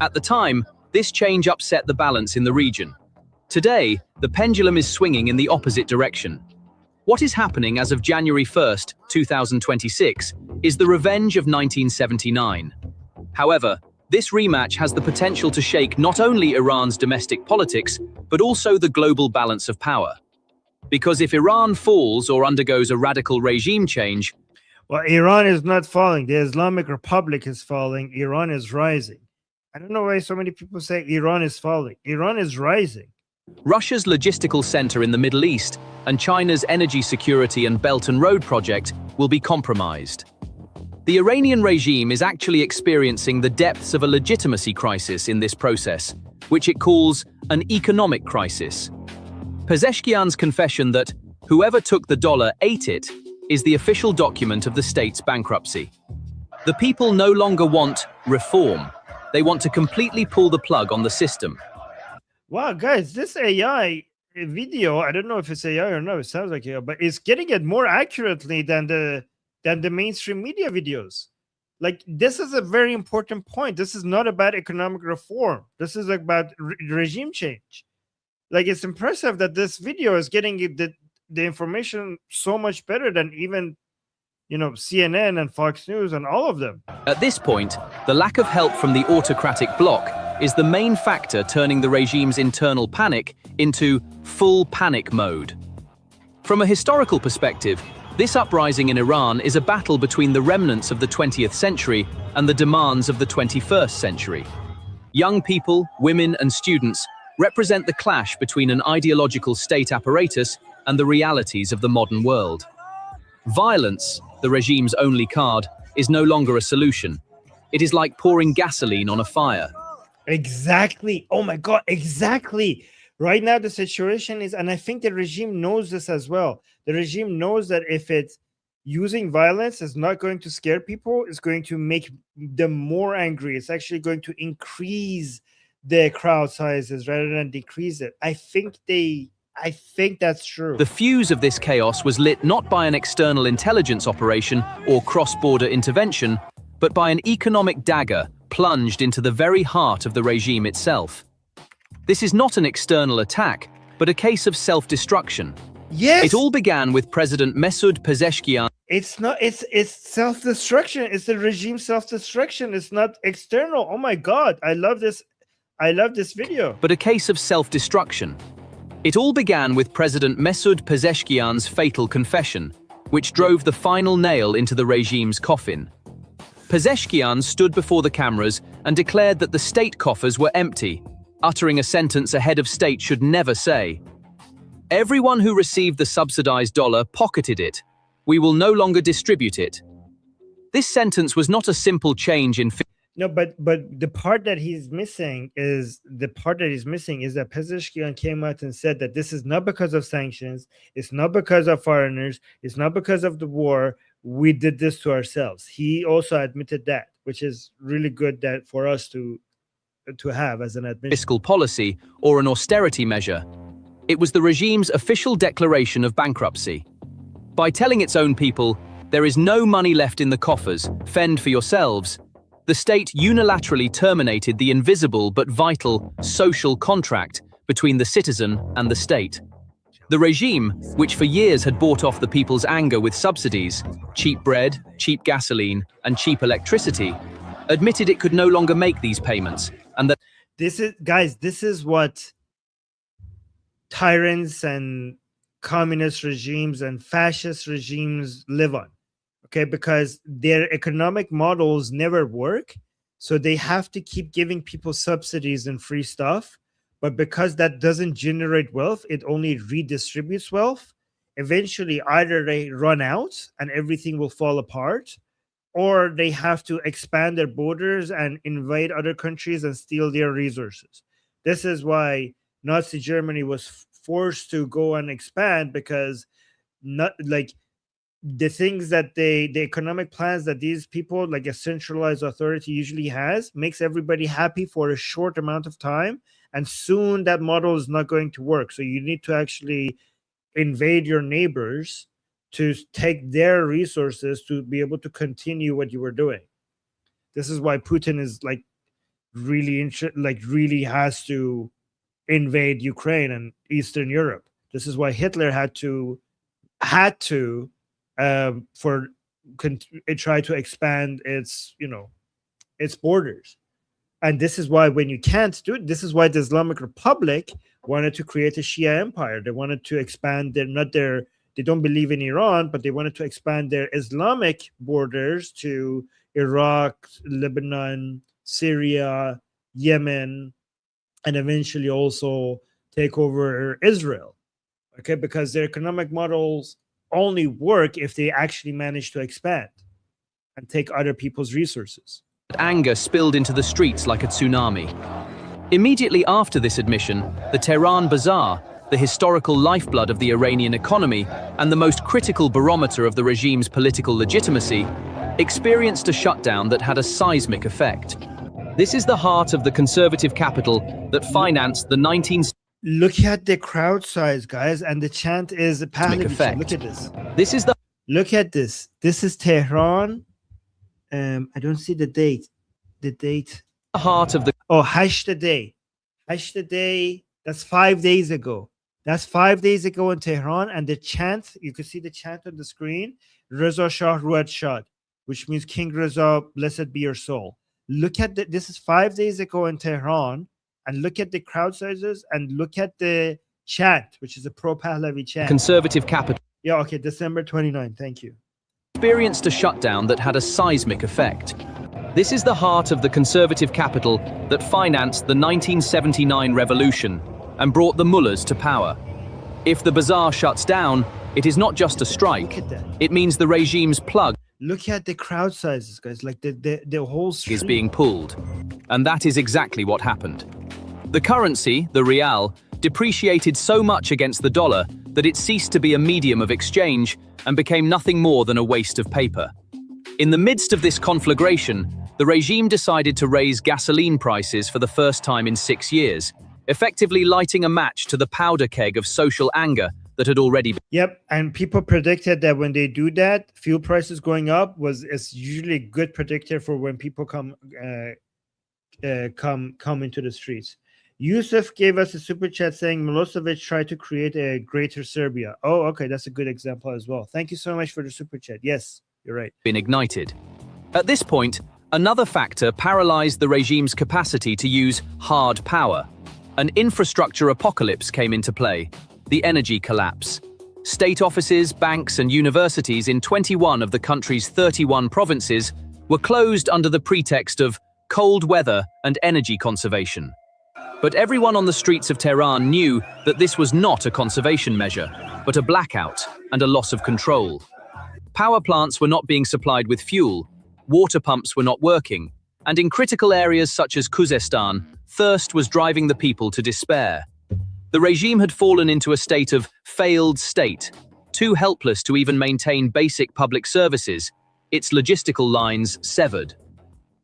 Speaker 12: At the time, this change upset the balance in the region. Today, the pendulum is swinging in the opposite direction. What is happening as of January 1st, 2026, is the revenge of 1979. However, this rematch has the potential to shake not only Iran's domestic politics, but also the global balance of power. Because if Iran falls or undergoes a radical regime change,
Speaker 1: well, Iran is not falling. The Islamic Republic is falling. Iran is rising. I don't know why so many people say Iran is falling. Iran is rising.
Speaker 12: Russia's logistical center in the Middle East and China's energy security and Belt and Road project will be compromised. The Iranian regime is actually experiencing the depths of a legitimacy crisis in this process, which it calls an economic crisis. Pezeshkian's confession that whoever took the dollar ate it is the official document of the state's bankruptcy. The people no longer want reform. They want to completely pull the plug on the system.
Speaker 1: Wow, guys, this AI video, I don't know if it's AI or not, it sounds like AI, but it's getting it more accurately than the mainstream media videos. Like, this is a very important point. This is not about economic reform. This is about regime change. Like, it's impressive that this video is getting the information so much better than even, you know, CNN and Fox News and all of them.
Speaker 12: At this point, the lack of help from the autocratic bloc is the main factor turning the regime's internal panic into full panic mode. From a historical perspective, this uprising in Iran is a battle between the remnants of the 20th century and the demands of the 21st century. Young people, women, and students represent the clash between an ideological state apparatus and the realities of the modern world. Violence, the regime's only card, is no longer a solution. It is like pouring gasoline on a fire.
Speaker 1: Exactly. Oh my God, exactly. Right now, the situation is, and I think the regime knows this as well. The regime knows that if it's using violence, is not going to scare people, it's going to make them more angry. It's actually going to increase the crowd sizes rather than decrease it. I think that's true.
Speaker 12: The fuse of this chaos was lit not by an external intelligence operation or cross-border intervention, but by an economic dagger plunged into the very heart of the regime itself. This is not an external attack, but a case of self-destruction.
Speaker 1: Yes.
Speaker 12: It all began with President Masoud Pezeshkian.
Speaker 1: It's not, it's self-destruction. It's the regime self-destruction. It's not external. Oh my God. I love this video.
Speaker 12: But a case of self-destruction. It all began with President Masoud Pezeshkian's fatal confession, which drove the final nail into the regime's coffin. Pezeshkian stood before the cameras and declared that the state coffers were empty, uttering a sentence a head of state should never say. Everyone who received the subsidized dollar pocketed it. We will no longer distribute it. This sentence was not a simple change in...
Speaker 1: No, but the part that he's missing is that Pezeshkian came out and said that this is not because of sanctions, it's not because of foreigners, it's not because of the war. We did this to ourselves. He also admitted that, which is really good that for us to have as an admission.
Speaker 12: Fiscal policy or an austerity measure. It was the regime's official declaration of bankruptcy. By telling its own people, there is no money left in the coffers, fend for yourselves, the state unilaterally terminated the invisible but vital social contract between the citizen and the state. The regime, which for years had bought off the people's anger with subsidies, cheap bread, cheap gasoline, and cheap electricity, admitted it could no longer make these payments, and that...
Speaker 1: This is what tyrants and communist regimes and fascist regimes live on. Okay, because their economic models never work, so they have to keep giving people subsidies and free stuff. But because that doesn't generate wealth, it only redistributes wealth. Eventually, either they run out and everything will fall apart, or they have to expand their borders and invade other countries and steal their resources. This is why Nazi Germany was forced to go and expand, because the things that the economic plans that these people, like a centralized authority, usually has, makes everybody happy for a short amount of time, and soon that model is not going to work. So you need to actually invade your neighbors to take their resources to be able to continue what you were doing. This is why Putin is like really has to invade Ukraine and Eastern Europe. This is why Hitler had to try to expand its borders. And this is why when you can't do it, this is why the Islamic Republic wanted to create a Shia empire. They wanted to expand they don't believe in Iran, but they wanted to expand their Islamic borders to Iraq, Lebanon, Syria, Yemen, and eventually also take over Israel. Okay, because their economic models only work if they actually manage to expand and take other people's resources.
Speaker 12: Anger spilled into the streets like a tsunami. Immediately after this admission, the Tehran Bazaar, the historical lifeblood of the Iranian economy and the most critical barometer of the regime's political legitimacy, experienced a shutdown that had a seismic effect. This is the heart of the conservative capital that financed the 19...
Speaker 1: Look at the crowd size, guys, and the chant is Pahlavi. Look at this. Look at this. This is Tehran. I don't see the date. The
Speaker 12: heart of the...
Speaker 1: Oh, Hashta Day. Hashta Day. That's 5 days ago. That's 5 days ago in Tehran. And the chant, you can see the chant on the screen. Reza Shah Ruad Shad, which means King Reza, blessed be your soul. Look at this is 5 days ago in Tehran. And look at the crowd sizes and look at the chant, which is a pro-Pahlavi chant.
Speaker 12: Conservative capital.
Speaker 1: Yeah, okay, December 29. Thank you.
Speaker 12: Experienced a shutdown that had a seismic effect. This is the heart of the conservative capital that financed the 1979 revolution and brought the mullahs to power. If the bazaar shuts down, it is not just a strike. It means the regime's plug.
Speaker 1: Look at the crowd sizes, guys. Like the whole street
Speaker 12: is being pulled. And that is exactly what happened. The currency, the rial, depreciated so much against the dollar that it ceased to be a medium of exchange and became nothing more than a waste of paper. In the midst of this conflagration, the regime decided to raise gasoline prices for the first time in 6 years, effectively lighting a match to the powder keg of social anger that had already been.
Speaker 1: Yep, and people predicted that when they do that, fuel prices going up is usually a good predictor for when people come into the streets. Yusuf gave us a super chat saying Milosevic tried to create a greater Serbia. Oh, okay, that's a good example as well. Thank you so much for the super chat. Yes, you're right.
Speaker 12: Been ignited. At this point, another factor paralyzed the regime's capacity to use hard power. An infrastructure apocalypse came into play. The energy collapse. State offices, banks, and universities in 21 of the country's 31 provinces were closed under the pretext of cold weather and energy conservation. But everyone on the streets of Tehran knew that this was not a conservation measure, but a blackout and a loss of control. Power plants were not being supplied with fuel, water pumps were not working, and in critical areas such as Khuzestan, thirst was driving the people to despair. The regime had fallen into a state of failed state, too helpless to even maintain basic public services, its logistical lines severed.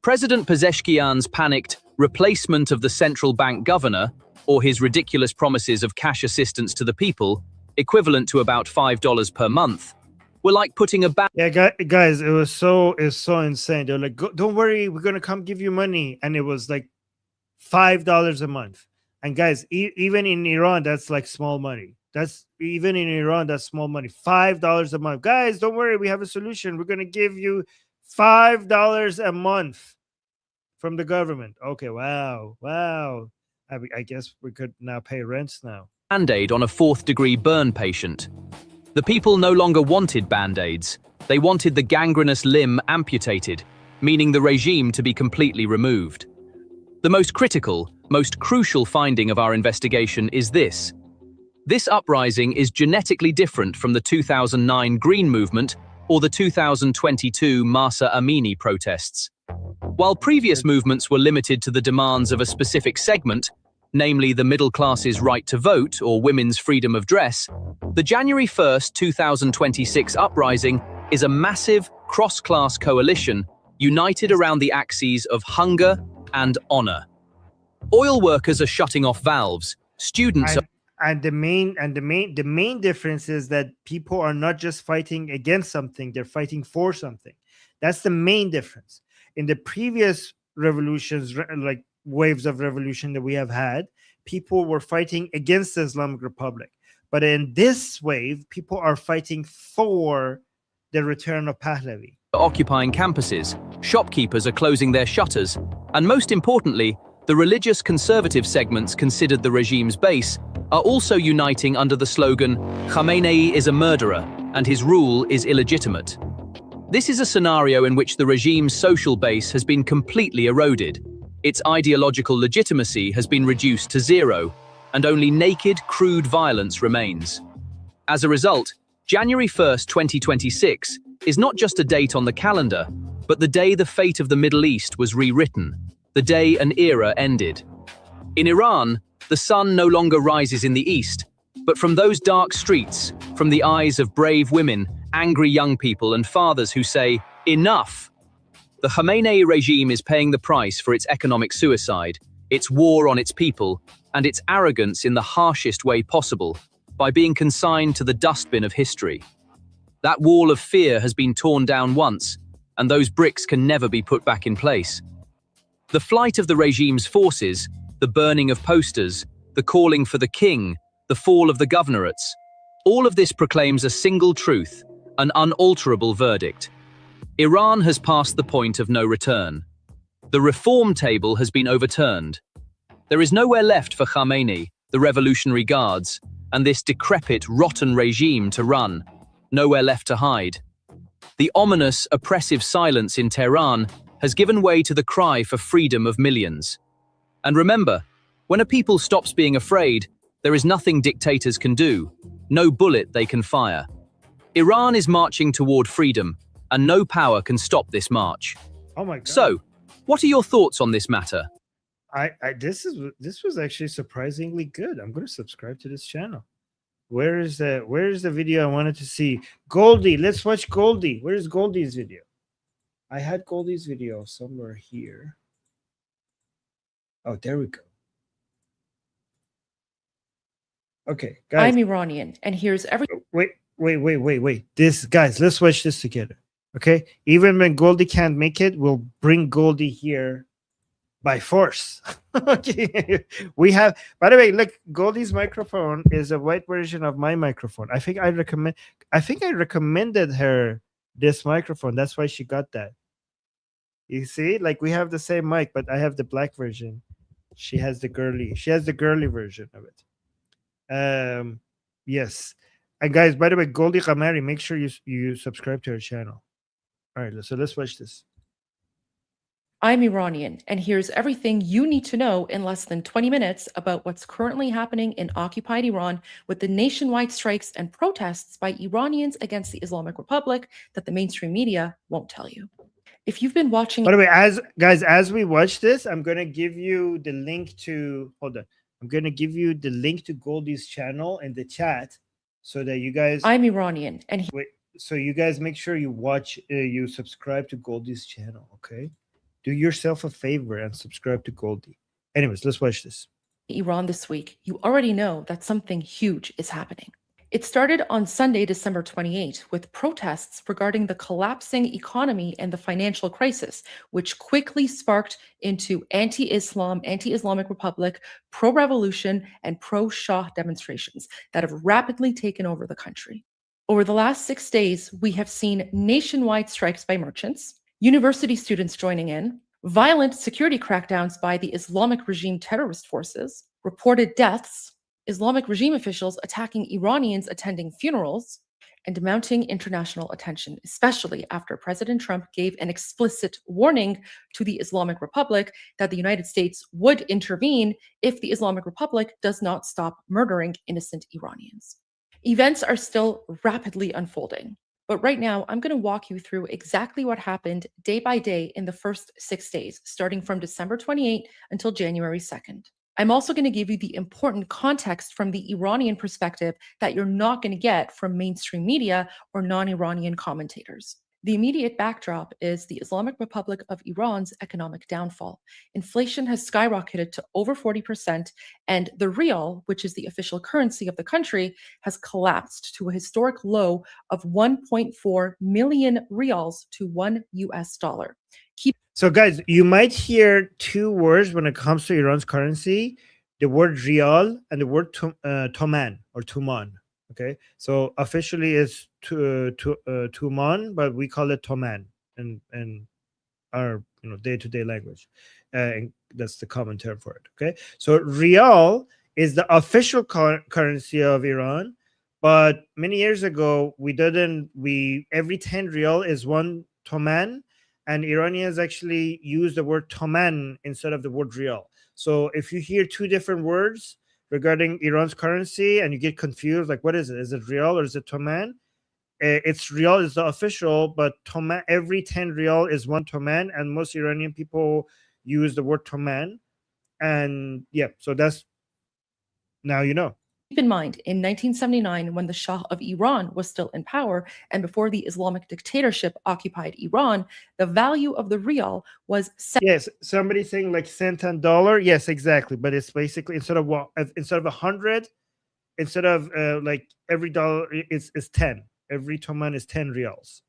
Speaker 12: President Pezeshkian's panicked replacement of the central bank governor, or his ridiculous promises of cash assistance to the people, equivalent to about $5 per month, were like putting a
Speaker 1: guys, it was so insane. They were like, don't worry, we're gonna come give you money, and it was like $5 a month. And guys, even in Iran, that's like small money. That's small money. $5 a month. Guys, don't worry, we have a solution. We're gonna give you $5 a month from the government. Okay, wow. I guess we could now pay rents now.
Speaker 12: Band-aid on a 4th-degree burn patient. The people no longer wanted band-aids. They wanted the gangrenous limb amputated, meaning the regime to be completely removed. The most critical, most crucial finding of our investigation is this. This uprising is genetically different from the 2009 Green Movement or the 2022 Mahsa Amini protests. While previous movements were limited to the demands of a specific segment, namely the middle class's right to vote or women's freedom of dress, the January 1st, 2026 uprising is a massive cross-class coalition united around the axes of hunger and honor. Oil workers are shutting off valves. Students are...
Speaker 1: And the main difference is that people are not just fighting against something, they're fighting for something. That's the main difference. In the previous revolutions, like waves of revolution that we have had, people were fighting against the Islamic Republic. But in this wave, people are fighting for the return of Pahlavi.
Speaker 12: Occupying campuses, shopkeepers are closing their shutters, and most importantly, the religious conservative segments considered the regime's base are also uniting under the slogan, Khamenei is a murderer and his rule is illegitimate. This is a scenario in which the regime's social base has been completely eroded. Its ideological legitimacy has been reduced to zero, and only naked, crude violence remains. As a result, January 1st, 2026 is not just a date on the calendar, but the day the fate of the Middle East was rewritten, the day an era ended. In Iran, the sun no longer rises in the east, but from those dark streets, from the eyes of brave women, angry young people and fathers who say, enough! The Khamenei regime is paying the price for its economic suicide, its war on its people, and its arrogance in the harshest way possible, by being consigned to the dustbin of history. That wall of fear has been torn down once, and those bricks can never be put back in place. The flight of the regime's forces, the burning of posters, the calling for the king, the fall of the governorates, all of this proclaims a single truth, an unalterable verdict. Iran has passed the point of no return. The reform table has been overturned. There is nowhere left for Khamenei, the Revolutionary Guards, and this decrepit, rotten regime to run. Nowhere left to hide. The ominous, oppressive silence in Tehran has given way to the cry for freedom of millions. And remember, when a people stops being afraid, there is nothing dictators can do, no bullet they can fire. Iran is marching toward freedom, and no power can stop this march.
Speaker 1: Oh my God.
Speaker 12: So, what are your thoughts on this matter?
Speaker 1: This was actually surprisingly good. I'm going to subscribe to this channel. Where is the video I wanted to see? Goldie, let's watch Goldie. Where is Goldie's video? I had Goldie's video somewhere here. Oh, there we go. Okay, guys.
Speaker 13: I'm Iranian, and here's every.
Speaker 1: Wait. This, guys, let's watch this together. Okay, even when Goldie can't make it, we'll bring Goldie here by force. Okay, we have. By the way, look, Goldie's microphone is a white version of my microphone. I think I recommended her this microphone. That's why she got that. You see, like we have the same mic, but I have the black version. She has the girly version of it. Yes. And guys, by the way, Goldie Khamari, make sure you subscribe to her channel. All right, so let's watch this.
Speaker 13: I'm Iranian, and here's everything you need to know in less than 20 minutes about what's currently happening in occupied Iran with the nationwide strikes and protests by Iranians against the Islamic Republic that the mainstream media won't tell you. If you've been watching...
Speaker 1: By the way, as we watch this, I'm going to give you the link to... Hold on. I'm going to give you the link to Goldie's channel in the chat so that you guys...
Speaker 13: I'm Iranian, and...
Speaker 1: Wait, so you guys make sure you watch, you subscribe to Goldie's channel, okay? Do yourself a favor and subscribe to Goldie. Anyways, let's watch this.
Speaker 13: Iran this week, you already know that something huge is happening. It started on Sunday, December 28, with protests regarding the collapsing economy and the financial crisis, which quickly sparked into anti-Islamic Republic, pro-revolution, and pro-Shah demonstrations that have rapidly taken over the country. Over the last 6 days, we have seen nationwide strikes by merchants, university students joining in, violent security crackdowns by the Islamic regime terrorist forces, reported deaths, Islamic regime officials attacking Iranians attending funerals, and mounting international attention, especially after President Trump gave an explicit warning to the Islamic Republic that the United States would intervene if the Islamic Republic does not stop murdering innocent Iranians. Events are still rapidly unfolding, but right now I'm going to walk you through exactly what happened day by day in the first 6 days, starting from December 28 until January 2nd. I'm also going to give you the important context from the Iranian perspective that you're not going to get from mainstream media or non-Iranian commentators. The immediate backdrop is the Islamic Republic of Iran's economic downfall. Inflation has skyrocketed to over 40%, and the rial, which is the official currency of the country, has collapsed to a historic low of 1.4 million rials to $1.
Speaker 1: So, guys, you might hear two words when it comes to Iran's currency: the word rial and the word toman or tuman. Okay, so officially it's tuman, but we call it toman in our day-to-day language, and that's the common term for it. Okay, so rial is the official currency of Iran, but many years ago every 10 rial is one toman, and Iranians actually use the word toman instead of the word rial. So if you hear two different words regarding Iran's currency and you get confused, like, what is it? Is it rial or is it toman? It's rial is the official, but toman, every 10 rial is one toman, and most Iranian people use the word toman. And yeah, so that's, now you know.
Speaker 13: Keep in mind, in 1979, when the Shah of Iran was still in power and before the Islamic dictatorship occupied Iran, the value of the rial was...
Speaker 1: Yes, somebody saying like cent and dollar. Yes, exactly. But it's basically instead of 100, instead of like every dollar is 10. Every toman is 10 rials.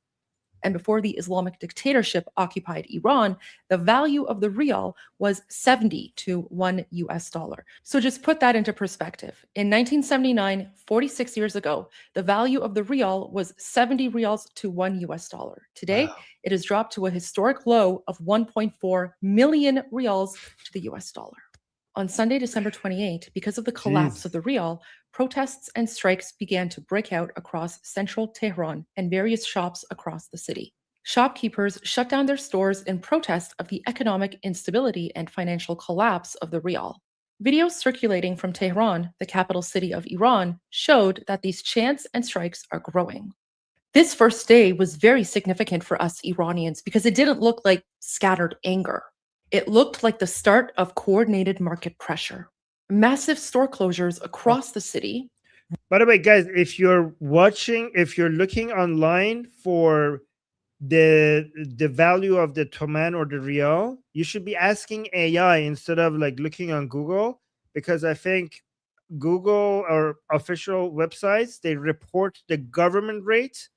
Speaker 13: And before the Islamic dictatorship occupied Iran, the value of the rial was 70 to $1. So just put that into perspective. In 1979, 46 years ago, the value of the rial was 70 rials to $1. Today, it has dropped to a historic low of 1.4 million rials to the US dollar. On Sunday, December 28, because of the collapse of the rial, protests and strikes began to break out across central Tehran and various shops across the city. Shopkeepers shut down their stores in protest of the economic instability and financial collapse of the rial. Videos circulating from Tehran, the capital city of Iran, showed that these chants and strikes are growing. This first day was very significant for us Iranians because it didn't look like scattered anger. It looked like the start of coordinated market pressure. Massive store closures across the city.
Speaker 1: By the way, guys, if you're looking online for the value of the toman or the rial, you should be asking AI instead of like looking on Google, because I think Google or official websites, they report the government rate,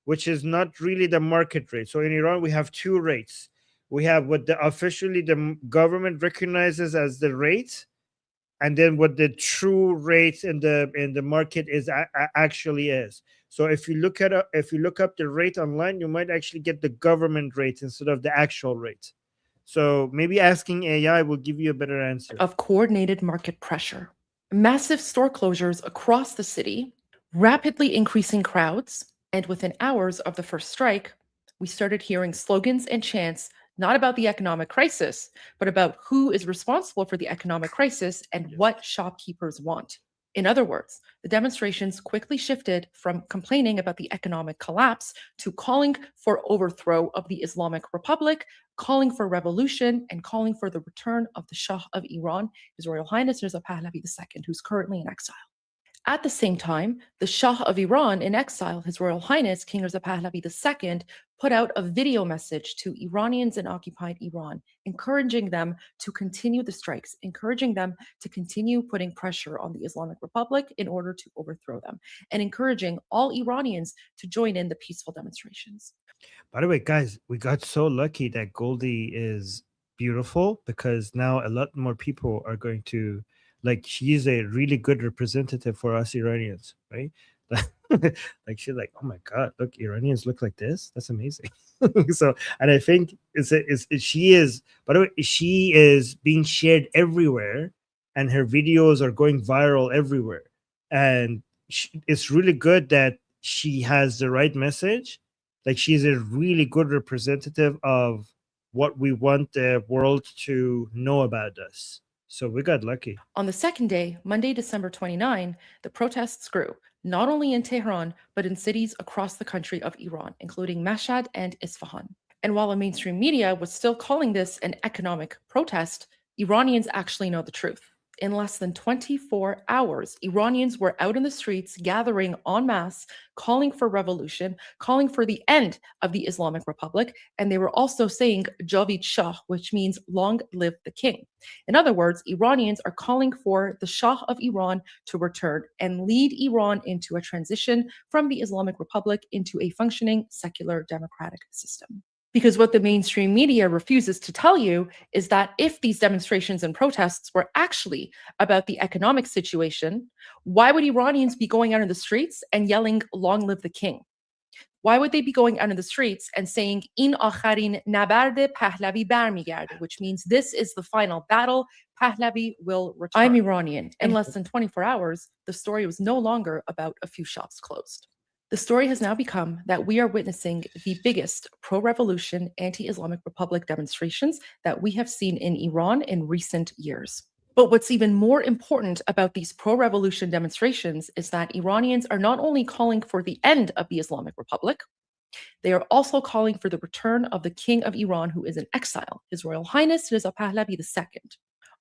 Speaker 1: which is not really the market rate. So in Iran, we have two rates. We have what officially the government recognizes as the rate, and then what the true rate in the market is actually is. So if you look up the rate online, you might actually get the government rate instead of the actual rate. So maybe asking AI will give you a better answer.
Speaker 13: Of coordinated market pressure. Massive store closures across the city, rapidly increasing crowds, and within hours of the first strike, we started hearing slogans and chants not about the economic crisis, but about who is responsible for the economic crisis and what shopkeepers want. In other words, the demonstrations quickly shifted from complaining about the economic collapse to calling for overthrow of the Islamic Republic, calling for revolution, and calling for the return of the Shah of Iran, His Royal Highness Reza Pahlavi II, who's currently in exile. At the same time, the Shah of Iran in exile, His Royal Highness King Reza Pahlavi II, put out a video message to Iranians in occupied Iran, encouraging them to continue the strikes, encouraging them to continue putting pressure on the Islamic Republic in order to overthrow them, and encouraging all Iranians to join in the peaceful demonstrations.
Speaker 1: By the way, guys, we got so lucky that Goldie is beautiful, because now a lot more people are going to, like, she's a really good representative for us Iranians, right? Like, she's like, oh my God, look, Iranians look like this. That's amazing. So, and I think she is, by the way, she is being shared everywhere, and her videos are going viral everywhere. And it's really good that she has the right message. Like, she's a really good representative of what we want the world to know about us. So we got lucky.
Speaker 13: On the second day, Monday, December 29, the protests grew, not only in Tehran, but in cities across the country of Iran, including Mashhad and Isfahan. And while the mainstream media was still calling this an economic protest, Iranians actually know the truth. in less than 24 hours, Iranians were out in the streets gathering en masse, calling for revolution, calling for the end of the Islamic Republic, and they were also saying Javid Shah, which means long live the king. In other words, Iranians are calling for the Shah of Iran to return and lead Iran into a transition from the Islamic Republic into a functioning secular democratic system. Because what the mainstream media refuses to tell you is that if these demonstrations and protests were actually about the economic situation, why would Iranians be going out in the streets and yelling, long live the king? Why would they be going out in the streets and saying, in akharin nabarde Pahlavi barmigarde, which means this is the final battle, Pahlavi will return. I'm Iranian. In less than 24 hours, the story was no longer about a few shops closed. The story has now become that we are witnessing the biggest pro-revolution, anti-Islamic Republic demonstrations that we have seen in Iran in recent years. But what's even more important about these pro-revolution demonstrations is that Iranians are not only calling for the end of the Islamic Republic, they are also calling for the return of the King of Iran, who is in exile, His Royal Highness Reza Pahlavi II.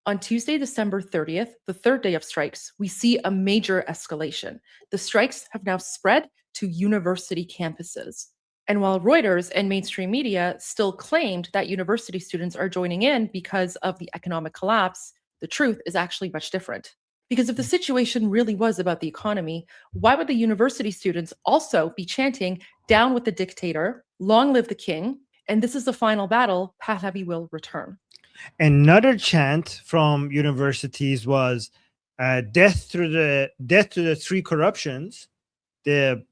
Speaker 13: On Tuesday, December 30th, the third day of strikes, we see a major escalation. The strikes have now spread to university campuses. And while Reuters and mainstream media still claimed that university students are joining in because of the economic collapse, the truth is actually much different. Because if the situation really was about the economy, why would the university students also be chanting, down with the dictator, long live the king, and this is the final battle, Pahlavi will return?
Speaker 1: Another chant from universities was death to the three corruptions, the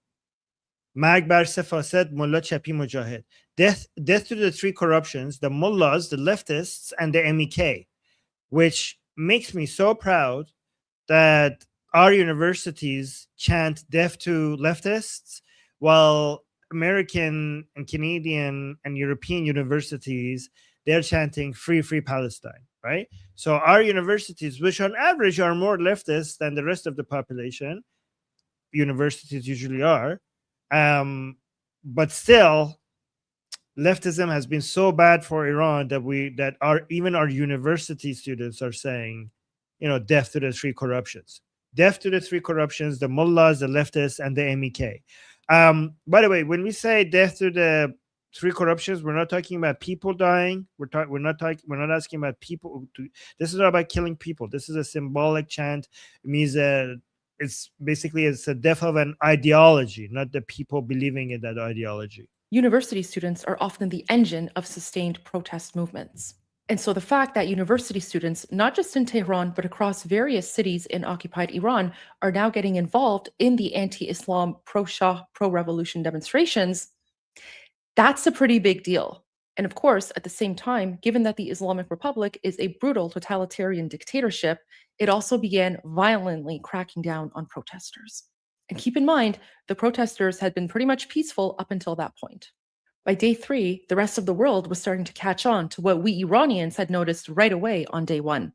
Speaker 1: Mag bar Sefased, Mullah Chapi Mujahid. Death to the three corruptions, the mullahs, the leftists, and the MEK, which makes me so proud that our universities chant death to leftists, while American and Canadian and European universities, they're chanting free Palestine, right? So our universities, which on average are more leftist than the rest of the population, universities usually are, but still, leftism has been so bad for Iran that even our university students are saying, death to the three corruptions. Death to the three corruptions, the mullahs, the leftists, and the MEK. By the way, when we say death to the three corruptions, we're not talking about people dying. We're not asking about people. This is not about killing people. This is a symbolic chant. It means it's a death of an ideology, not the people believing in that ideology.
Speaker 13: University students are often the engine of sustained protest movements. And so the fact that university students, not just in Tehran, but across various cities in occupied Iran, are now getting involved in the anti-Islam, pro-Shah, pro-revolution demonstrations, that's a pretty big deal. And of course, at the same time, given that the Islamic Republic is a brutal totalitarian dictatorship, it also began violently cracking down on protesters. And keep in mind, the protesters had been pretty much peaceful up until that point. By day 3, the rest of the world was starting to catch on to what we Iranians had noticed right away on day 1,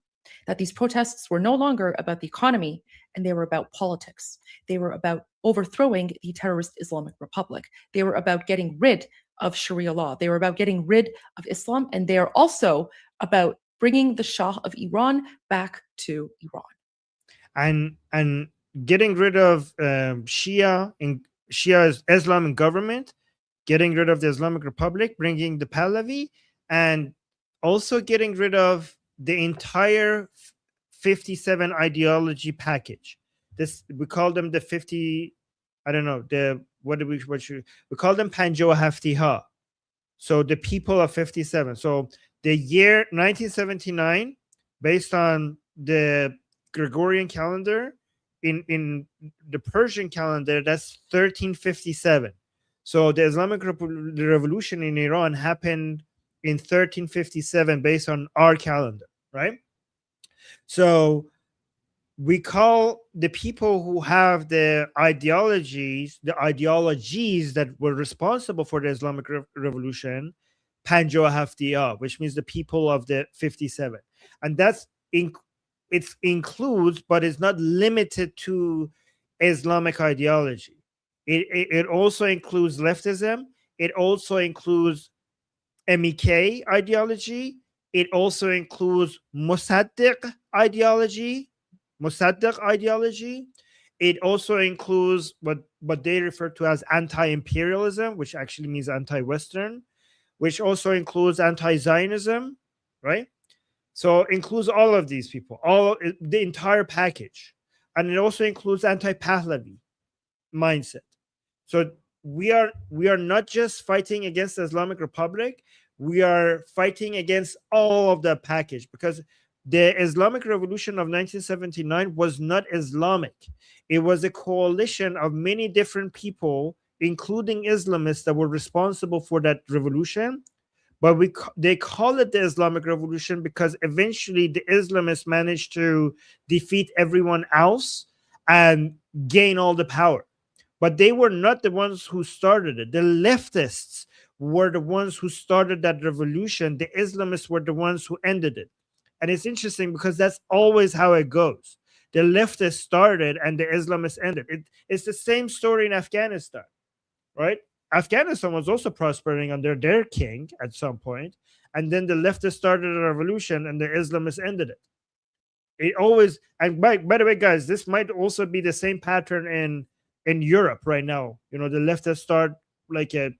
Speaker 13: that these protests were no longer about the economy, and they were about politics. They were about overthrowing the terrorist Islamic Republic. They were about getting rid of Sharia law. They were about getting rid of Islam, and they are also about bringing the Shah of Iran back to Iran.
Speaker 1: And getting rid of Shia's Islamic government, getting rid of the Islamic Republic, bringing the Pahlavi, and also getting rid of the entire 57 ideology package. This, we call them the 50, I don't know, we call them Panjo Haftiha. So the people of 57. So the year 1979, based on the Gregorian calendar, in the Persian calendar, that's 1357. So the Islamic Revolution in Iran happened in 1357 based on our calendar, right? So we call the people who have the ideologies that were responsible for the Islamic Revolution, Panjo Haftiya, which means the people of the 57. And that's it includes, but it's not limited to Islamic ideology. It also includes leftism. It also includes MEK ideology. It also includes Mossadegh ideology, Mossadegh ideology. It also includes what they refer to as anti-imperialism, which actually means anti-Western, which also includes anti-Zionism, right? So it includes all of these people, the entire package. And it also includes anti-Pahlavi mindset. So we are not just fighting against the Islamic Republic, we are fighting against all of the package, because the Islamic Revolution of 1979 was not Islamic. It was a coalition of many different people, including Islamists, that were responsible for that revolution. But they call it the Islamic Revolution because eventually the Islamists managed to defeat everyone else and gain all the power. But they were not the ones who started it. The leftists were the ones who started that revolution. The Islamists were the ones who ended it. And it's interesting because that's always how it goes. The leftists started and the Islamists ended. It's the same story in Afghanistan, right? Afghanistan was also prospering under their king at some point, and then the leftists started a revolution and the Islamists ended it. It always, and by the way, guys, this might also be the same pattern in Europe right now. You know, the leftists start like a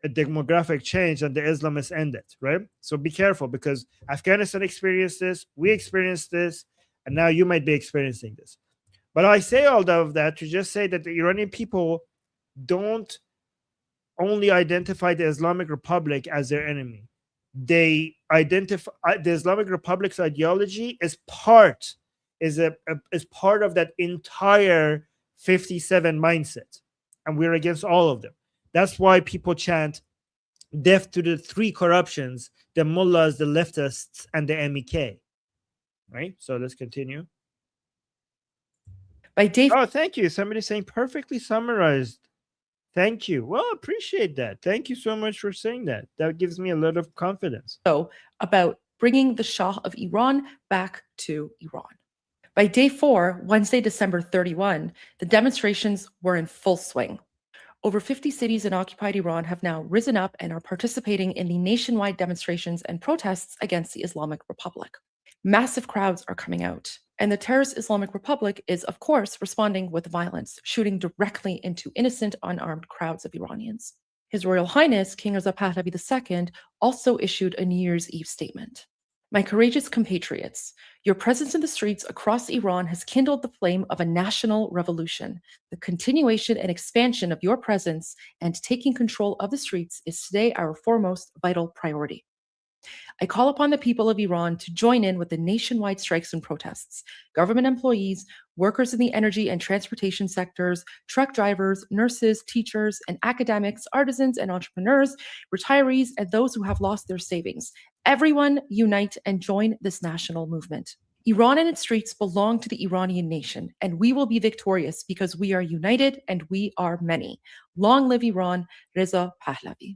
Speaker 1: demographic change and the Islamists end it, right? So be careful, because Afghanistan experienced this, we experienced this, and now you might be experiencing this. But I say all of that to just say that the Iranian people don't only identify the Islamic Republic as their enemy. They identify the Islamic Republic's ideology as part of that entire 57 mindset, and we're against all of them. That's why people chant death to the three corruptions: the mullahs, the leftists, and the MEK. Right? So let's continue. Oh, thank you. Somebody saying perfectly summarized. Thank you. Well, appreciate that. Thank you so much for saying that. That gives me a lot of confidence.
Speaker 13: So, about bringing the Shah of Iran back to Iran. By day 4, Wednesday, December 31, the demonstrations were in full swing. Over 50 cities in occupied Iran have now risen up and are participating in the nationwide demonstrations and protests against the Islamic Republic. Massive crowds are coming out, and the terrorist Islamic Republic is, of course, responding with violence, shooting directly into innocent, unarmed crowds of Iranians. His Royal Highness, King Reza Pahlavi II, also issued a New Year's Eve statement. My courageous compatriots, your presence in the streets across Iran has kindled the flame of a national revolution. The continuation and expansion of your presence and taking control of the streets is today our foremost vital priority. I call upon the people of Iran to join in with the nationwide strikes and protests. Government employees, workers in the energy and transportation sectors, truck drivers, nurses, teachers, and academics, artisans and entrepreneurs, retirees, and those who have lost their savings. Everyone unite and join this national movement. Iran and its streets belong to the Iranian nation, and we will be victorious because we are united and we are many. Long live Iran, Reza Pahlavi.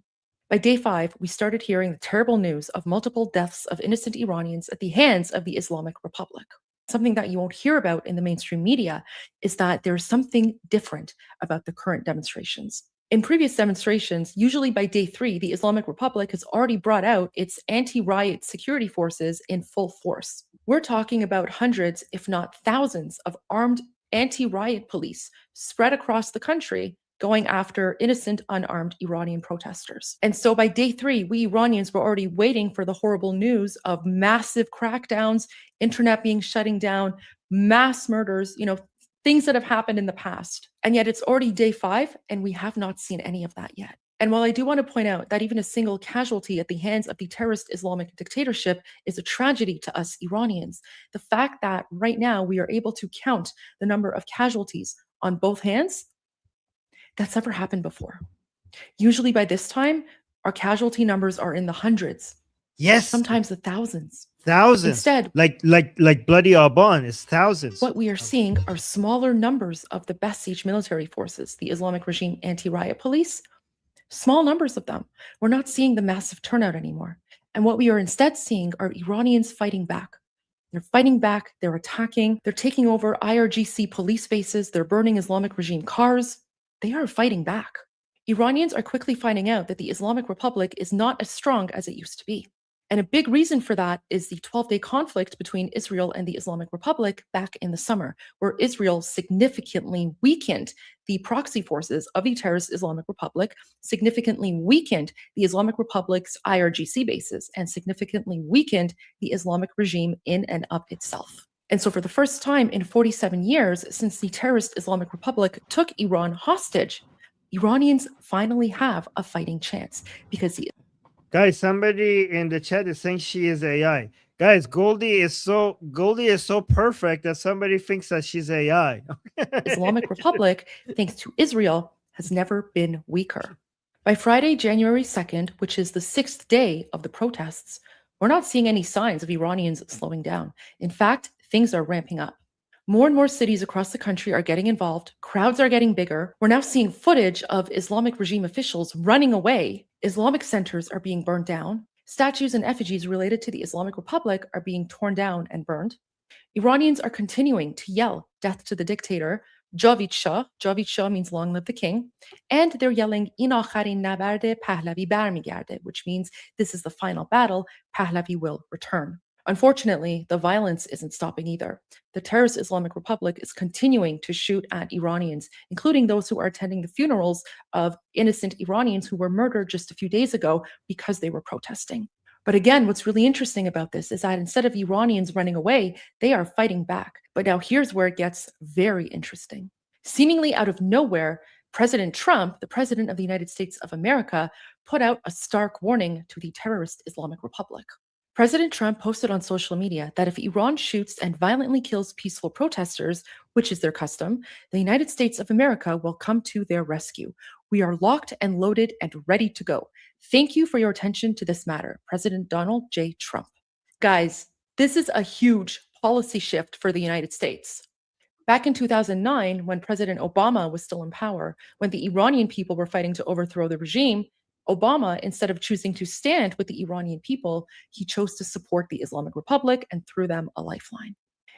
Speaker 13: By day 5, we started hearing the terrible news of multiple deaths of innocent Iranians at the hands of the Islamic Republic. Something that you won't hear about in the mainstream media is that there's something different about the current demonstrations. In previous demonstrations, usually by day 3, the Islamic Republic has already brought out its anti-riot security forces in full force. We're talking about hundreds, if not thousands, of armed anti-riot police spread across the country, going after innocent, unarmed Iranian protesters. And so by day 3, we Iranians were already waiting for the horrible news of massive crackdowns, internet being shutting down, mass murders, things that have happened in the past. And yet it's already day 5, and we have not seen any of that yet. And while I do want to point out that even a single casualty at the hands of the terrorist Islamic dictatorship is a tragedy to us Iranians, the fact that right now we are able to count the number of casualties on both hands, that's never happened before. Usually by this time, our casualty numbers are in the hundreds.
Speaker 1: Yes.
Speaker 13: Sometimes the thousands.
Speaker 1: Thousands.
Speaker 13: Instead,
Speaker 1: like bloody Armin is thousands.
Speaker 13: What we are seeing are smaller numbers of the besieged military forces, the Islamic regime anti-riot police, small numbers of them. We're not seeing the massive turnout anymore. And what we are instead seeing are Iranians fighting back. They're fighting back, they're attacking, they're taking over IRGC police bases, they're burning Islamic regime cars. They are fighting back. Iranians are quickly finding out that the Islamic Republic is not as strong as it used to be. And a big reason for that is the 12-day conflict between Israel and the Islamic Republic back in the summer, where Israel significantly weakened the proxy forces of the terrorist Islamic Republic, significantly weakened the Islamic Republic's IRGC bases, and significantly weakened the Islamic regime in and of itself. And so for the first time in 47 years since the terrorist Islamic Republic took Iran hostage, Iranians finally have a fighting chance because the
Speaker 1: Guys, somebody in the chat is saying she is AI. Guys, Goldie is so perfect that somebody thinks that she's AI.
Speaker 13: Islamic Republic, thanks to Israel, has never been weaker. By Friday, January 2nd, which is the 6th day of the protests, we're not seeing any signs of Iranians slowing down. In fact, things are ramping up. More and more cities across the country are getting involved. Crowds are getting bigger. We're now seeing footage of Islamic regime officials running away. Islamic centers are being burned down. Statues and effigies related to the Islamic Republic are being torn down and burned. Iranians are continuing to yell death to the dictator. Javid Shah. Javid Shah means long live the king. And they're yelling in akharin nabarde Pahlavi barmigarde, which means this is the final battle. Pahlavi will return. Unfortunately, the violence isn't stopping either. The terrorist Islamic Republic is continuing to shoot at Iranians, including those who are attending the funerals of innocent Iranians who were murdered just a few days ago because they were protesting. But again, what's really interesting about this is that instead of Iranians running away, they are fighting back. But now here's where it gets very interesting. Seemingly out of nowhere, President Trump, the president of the United States of America, put out a stark warning to the terrorist Islamic Republic. President Trump posted on social media that if Iran shoots and violently kills peaceful protesters, which is their custom, the United States of America will come to their rescue. We are locked and loaded and ready to go. Thank you for your attention to this matter, President Donald J. Trump. Guys, this is a huge policy shift for the United States. Back in 2009, when President Obama was still in power, when the Iranian people were fighting to overthrow the regime, Obama, instead of choosing to stand with the Iranian people, he chose to support the Islamic Republic and threw them a lifeline.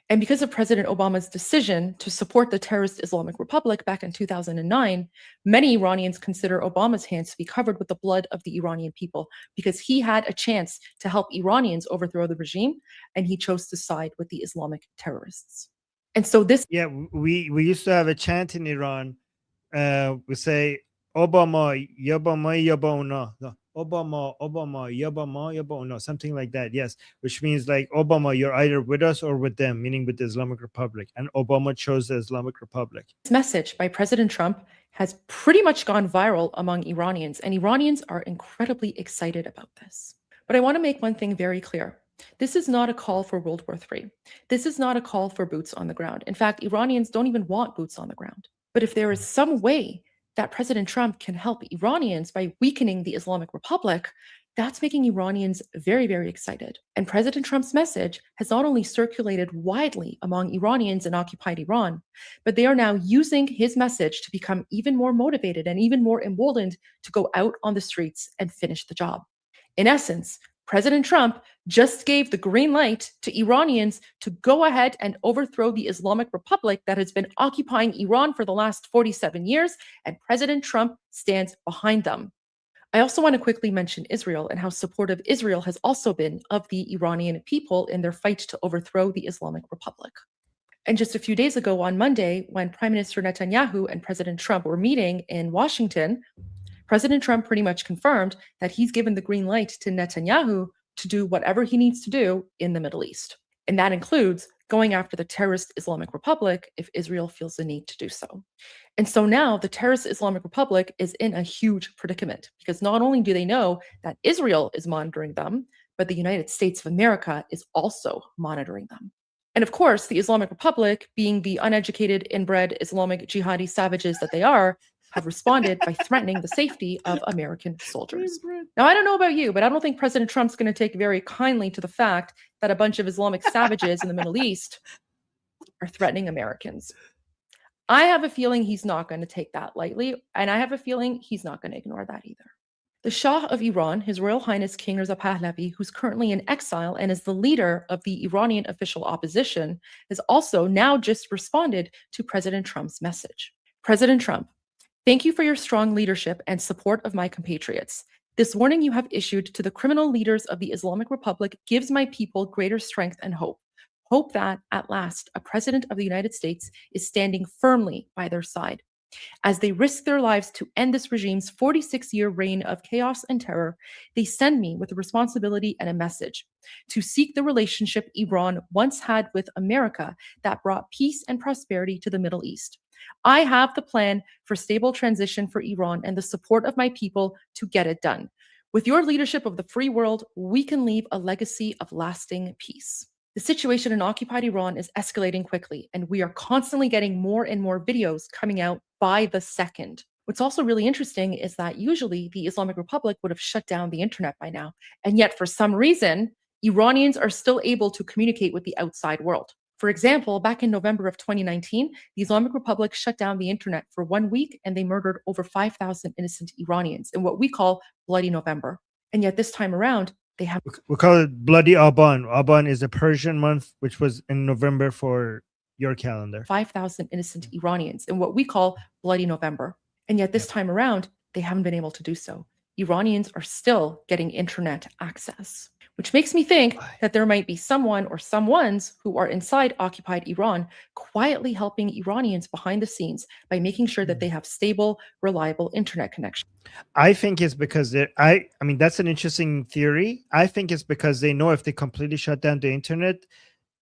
Speaker 13: And because of President Obama's decision to support the terrorist Islamic Republic back in 2009, many Iranians consider Obama's hands to be covered with the blood of the Iranian people because he had a chance to help Iranians overthrow the regime, and he chose to side with the Islamic terrorists. And so this...
Speaker 1: Yeah, we used to have a chant in Iran. We say, Obama, Yabama, Yabona. No, Obama, Yabama, Yabona, something like that. Yes, which means like Obama, you're either with us or with them, meaning with the Islamic Republic. And Obama chose the Islamic Republic.
Speaker 13: This message by President Trump has pretty much gone viral among Iranians, and Iranians are incredibly excited about this. But I want to make one thing very clear. This is not a call for World War III. This is not a call for boots on the ground. In fact, Iranians don't even want boots on the ground. But if there is some way that President Trump can help Iranians by weakening the Islamic Republic, that's making Iranians very, very excited. And President Trump's message has not only circulated widely among Iranians in occupied Iran, but they are now using his message to become even more motivated and even more emboldened to go out on the streets and finish the job. In essence, President Trump just gave the green light to Iranians to go ahead and overthrow the Islamic Republic that has been occupying Iran for the last 47 years, and President Trump stands behind them. I also want to quickly mention Israel and how supportive Israel has also been of the Iranian people in their fight to overthrow the Islamic Republic. And just a few days ago on Monday, when Prime Minister Netanyahu and President Trump were meeting in Washington, President Trump pretty much confirmed that he's given the green light to Netanyahu to do whatever he needs to do in the Middle East. And that includes going after the terrorist Islamic Republic if Israel feels the need to do so. And so now the terrorist Islamic Republic is in a huge predicament because not only do they know that Israel is monitoring them, but the United States of America is also monitoring them. And of course, the Islamic Republic, being the uneducated, inbred Islamic jihadi savages that they are, have responded by threatening the safety of American soldiers. Now, I don't know about you, but I don't think President Trump's going to take very kindly to the fact that a bunch of Islamic savages in the Middle East are threatening Americans. I have a feeling he's not going to take that lightly, and I have a feeling he's not going to ignore that either. The Shah of Iran, His Royal Highness King Reza Pahlavi, who's currently in exile and is the leader of the Iranian official opposition, has also now just responded to President Trump's message. President Trump, thank you for your strong leadership and support of my compatriots. This warning you have issued to the criminal leaders of the Islamic Republic gives my people greater strength and hope. Hope that, at last, a president of the United States is standing firmly by their side. As they risk their lives to end this regime's 46-year reign of chaos and terror, they send me with a responsibility and a message to seek the relationship Iran once had with America that brought peace and prosperity to the Middle East. I have the plan for stable transition for Iran and the support of my people to get it done. With your leadership of the free world, we can leave a legacy of lasting peace. The situation in occupied Iran is escalating quickly, and we are constantly getting more and more videos coming out by the second. What's also really interesting is that usually the Islamic Republic would have shut down the internet by now, and yet for some reason, Iranians are still able to communicate with the outside world. For example, back in November of 2019, the Islamic Republic shut down the internet for 1 week, and they murdered over 5,000 innocent Iranians in what we call Bloody November. And yet this time around, we
Speaker 1: call it Bloody Aban. Aban is a Persian month, which was in November for your calendar.
Speaker 13: 5,000 innocent Iranians in what we call Bloody November. And yet this time around, they haven't been able to do so. Iranians are still getting internet access, which makes me think that there might be someone or someones who are inside occupied Iran quietly helping Iranians behind the scenes by making sure that they have stable, reliable internet connection.
Speaker 1: I think it's because I mean, that's an interesting theory. I think it's because they know if they completely shut down the internet,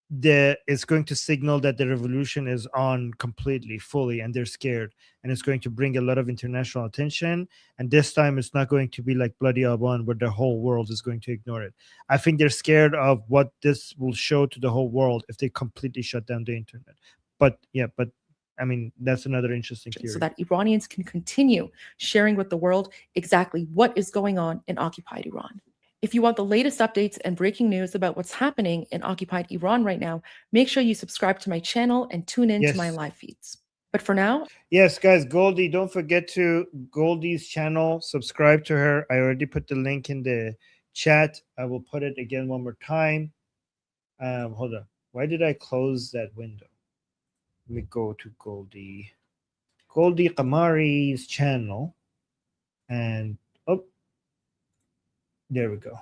Speaker 1: it's going to signal that the revolution is on completely, fully, and they're scared. And it's going to bring a lot of international attention. And this time it's not going to be like Bloody Aban, where the whole world is going to ignore it. I think they're scared of what this will show to the whole world if they completely shut down the internet. But I mean, that's another interesting theory.
Speaker 13: So that Iranians can continue sharing with the world exactly what is going on in occupied Iran. If you want the latest updates and breaking news about what's happening in occupied Iran right now, make sure you subscribe to my channel and tune in to my live feeds. But for now...
Speaker 1: Yes, guys, Goldie, don't forget to Goldie's channel. Subscribe to her. I already put the link in the chat. I will put it again one more time. Hold on. Why did I close that window? Let me go to Goldie Qamari's channel. And there we go.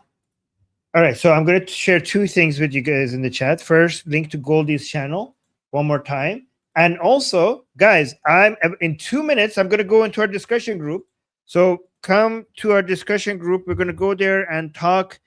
Speaker 1: All right, so I'm going to share two things with you guys in the chat. First, link to Goldie's channel one more time. And also, guys, in 2 minutes, I'm going to go into our discussion group. So come to our discussion group. We're going to go there and talk.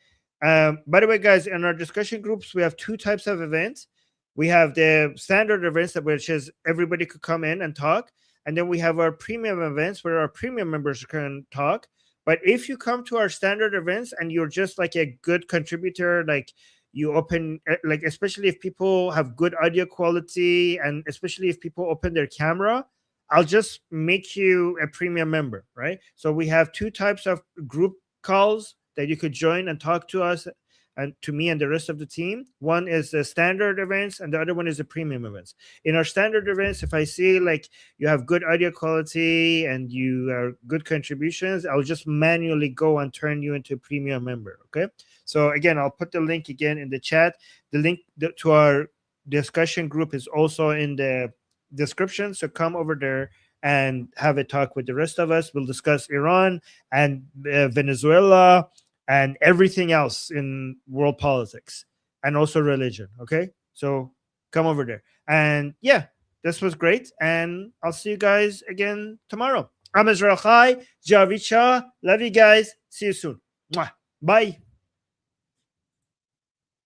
Speaker 1: By the way, guys, in our discussion groups, we have two types of events. We have the standard events, which is everybody could come in and talk. And then we have our premium events where our premium members can talk. But if you come to our standard events and you're just like a good contributor, like you open, like especially if people have good audio quality and especially if people open their camera, I'll just make you a premium member, right? So we have two types of group calls that you could join and talk to us and to me and the rest of the team. One is the standard events and the other one is the premium events. In our standard events, if I see like you have good audio quality and you are good contributions, I'll just manually go and turn you into a premium member, okay? So again, I'll put the link again in the chat. The link to our discussion group is also in the description. So come over there and have a talk with the rest of us. We'll discuss Iran and Venezuela and everything else in world politics and also religion. Okay, so come over there. And yeah, this was great. And I'll see you guys again tomorrow. I'm Israel Chai, Javid Shah. Love you guys. See you soon. Mwah. Bye.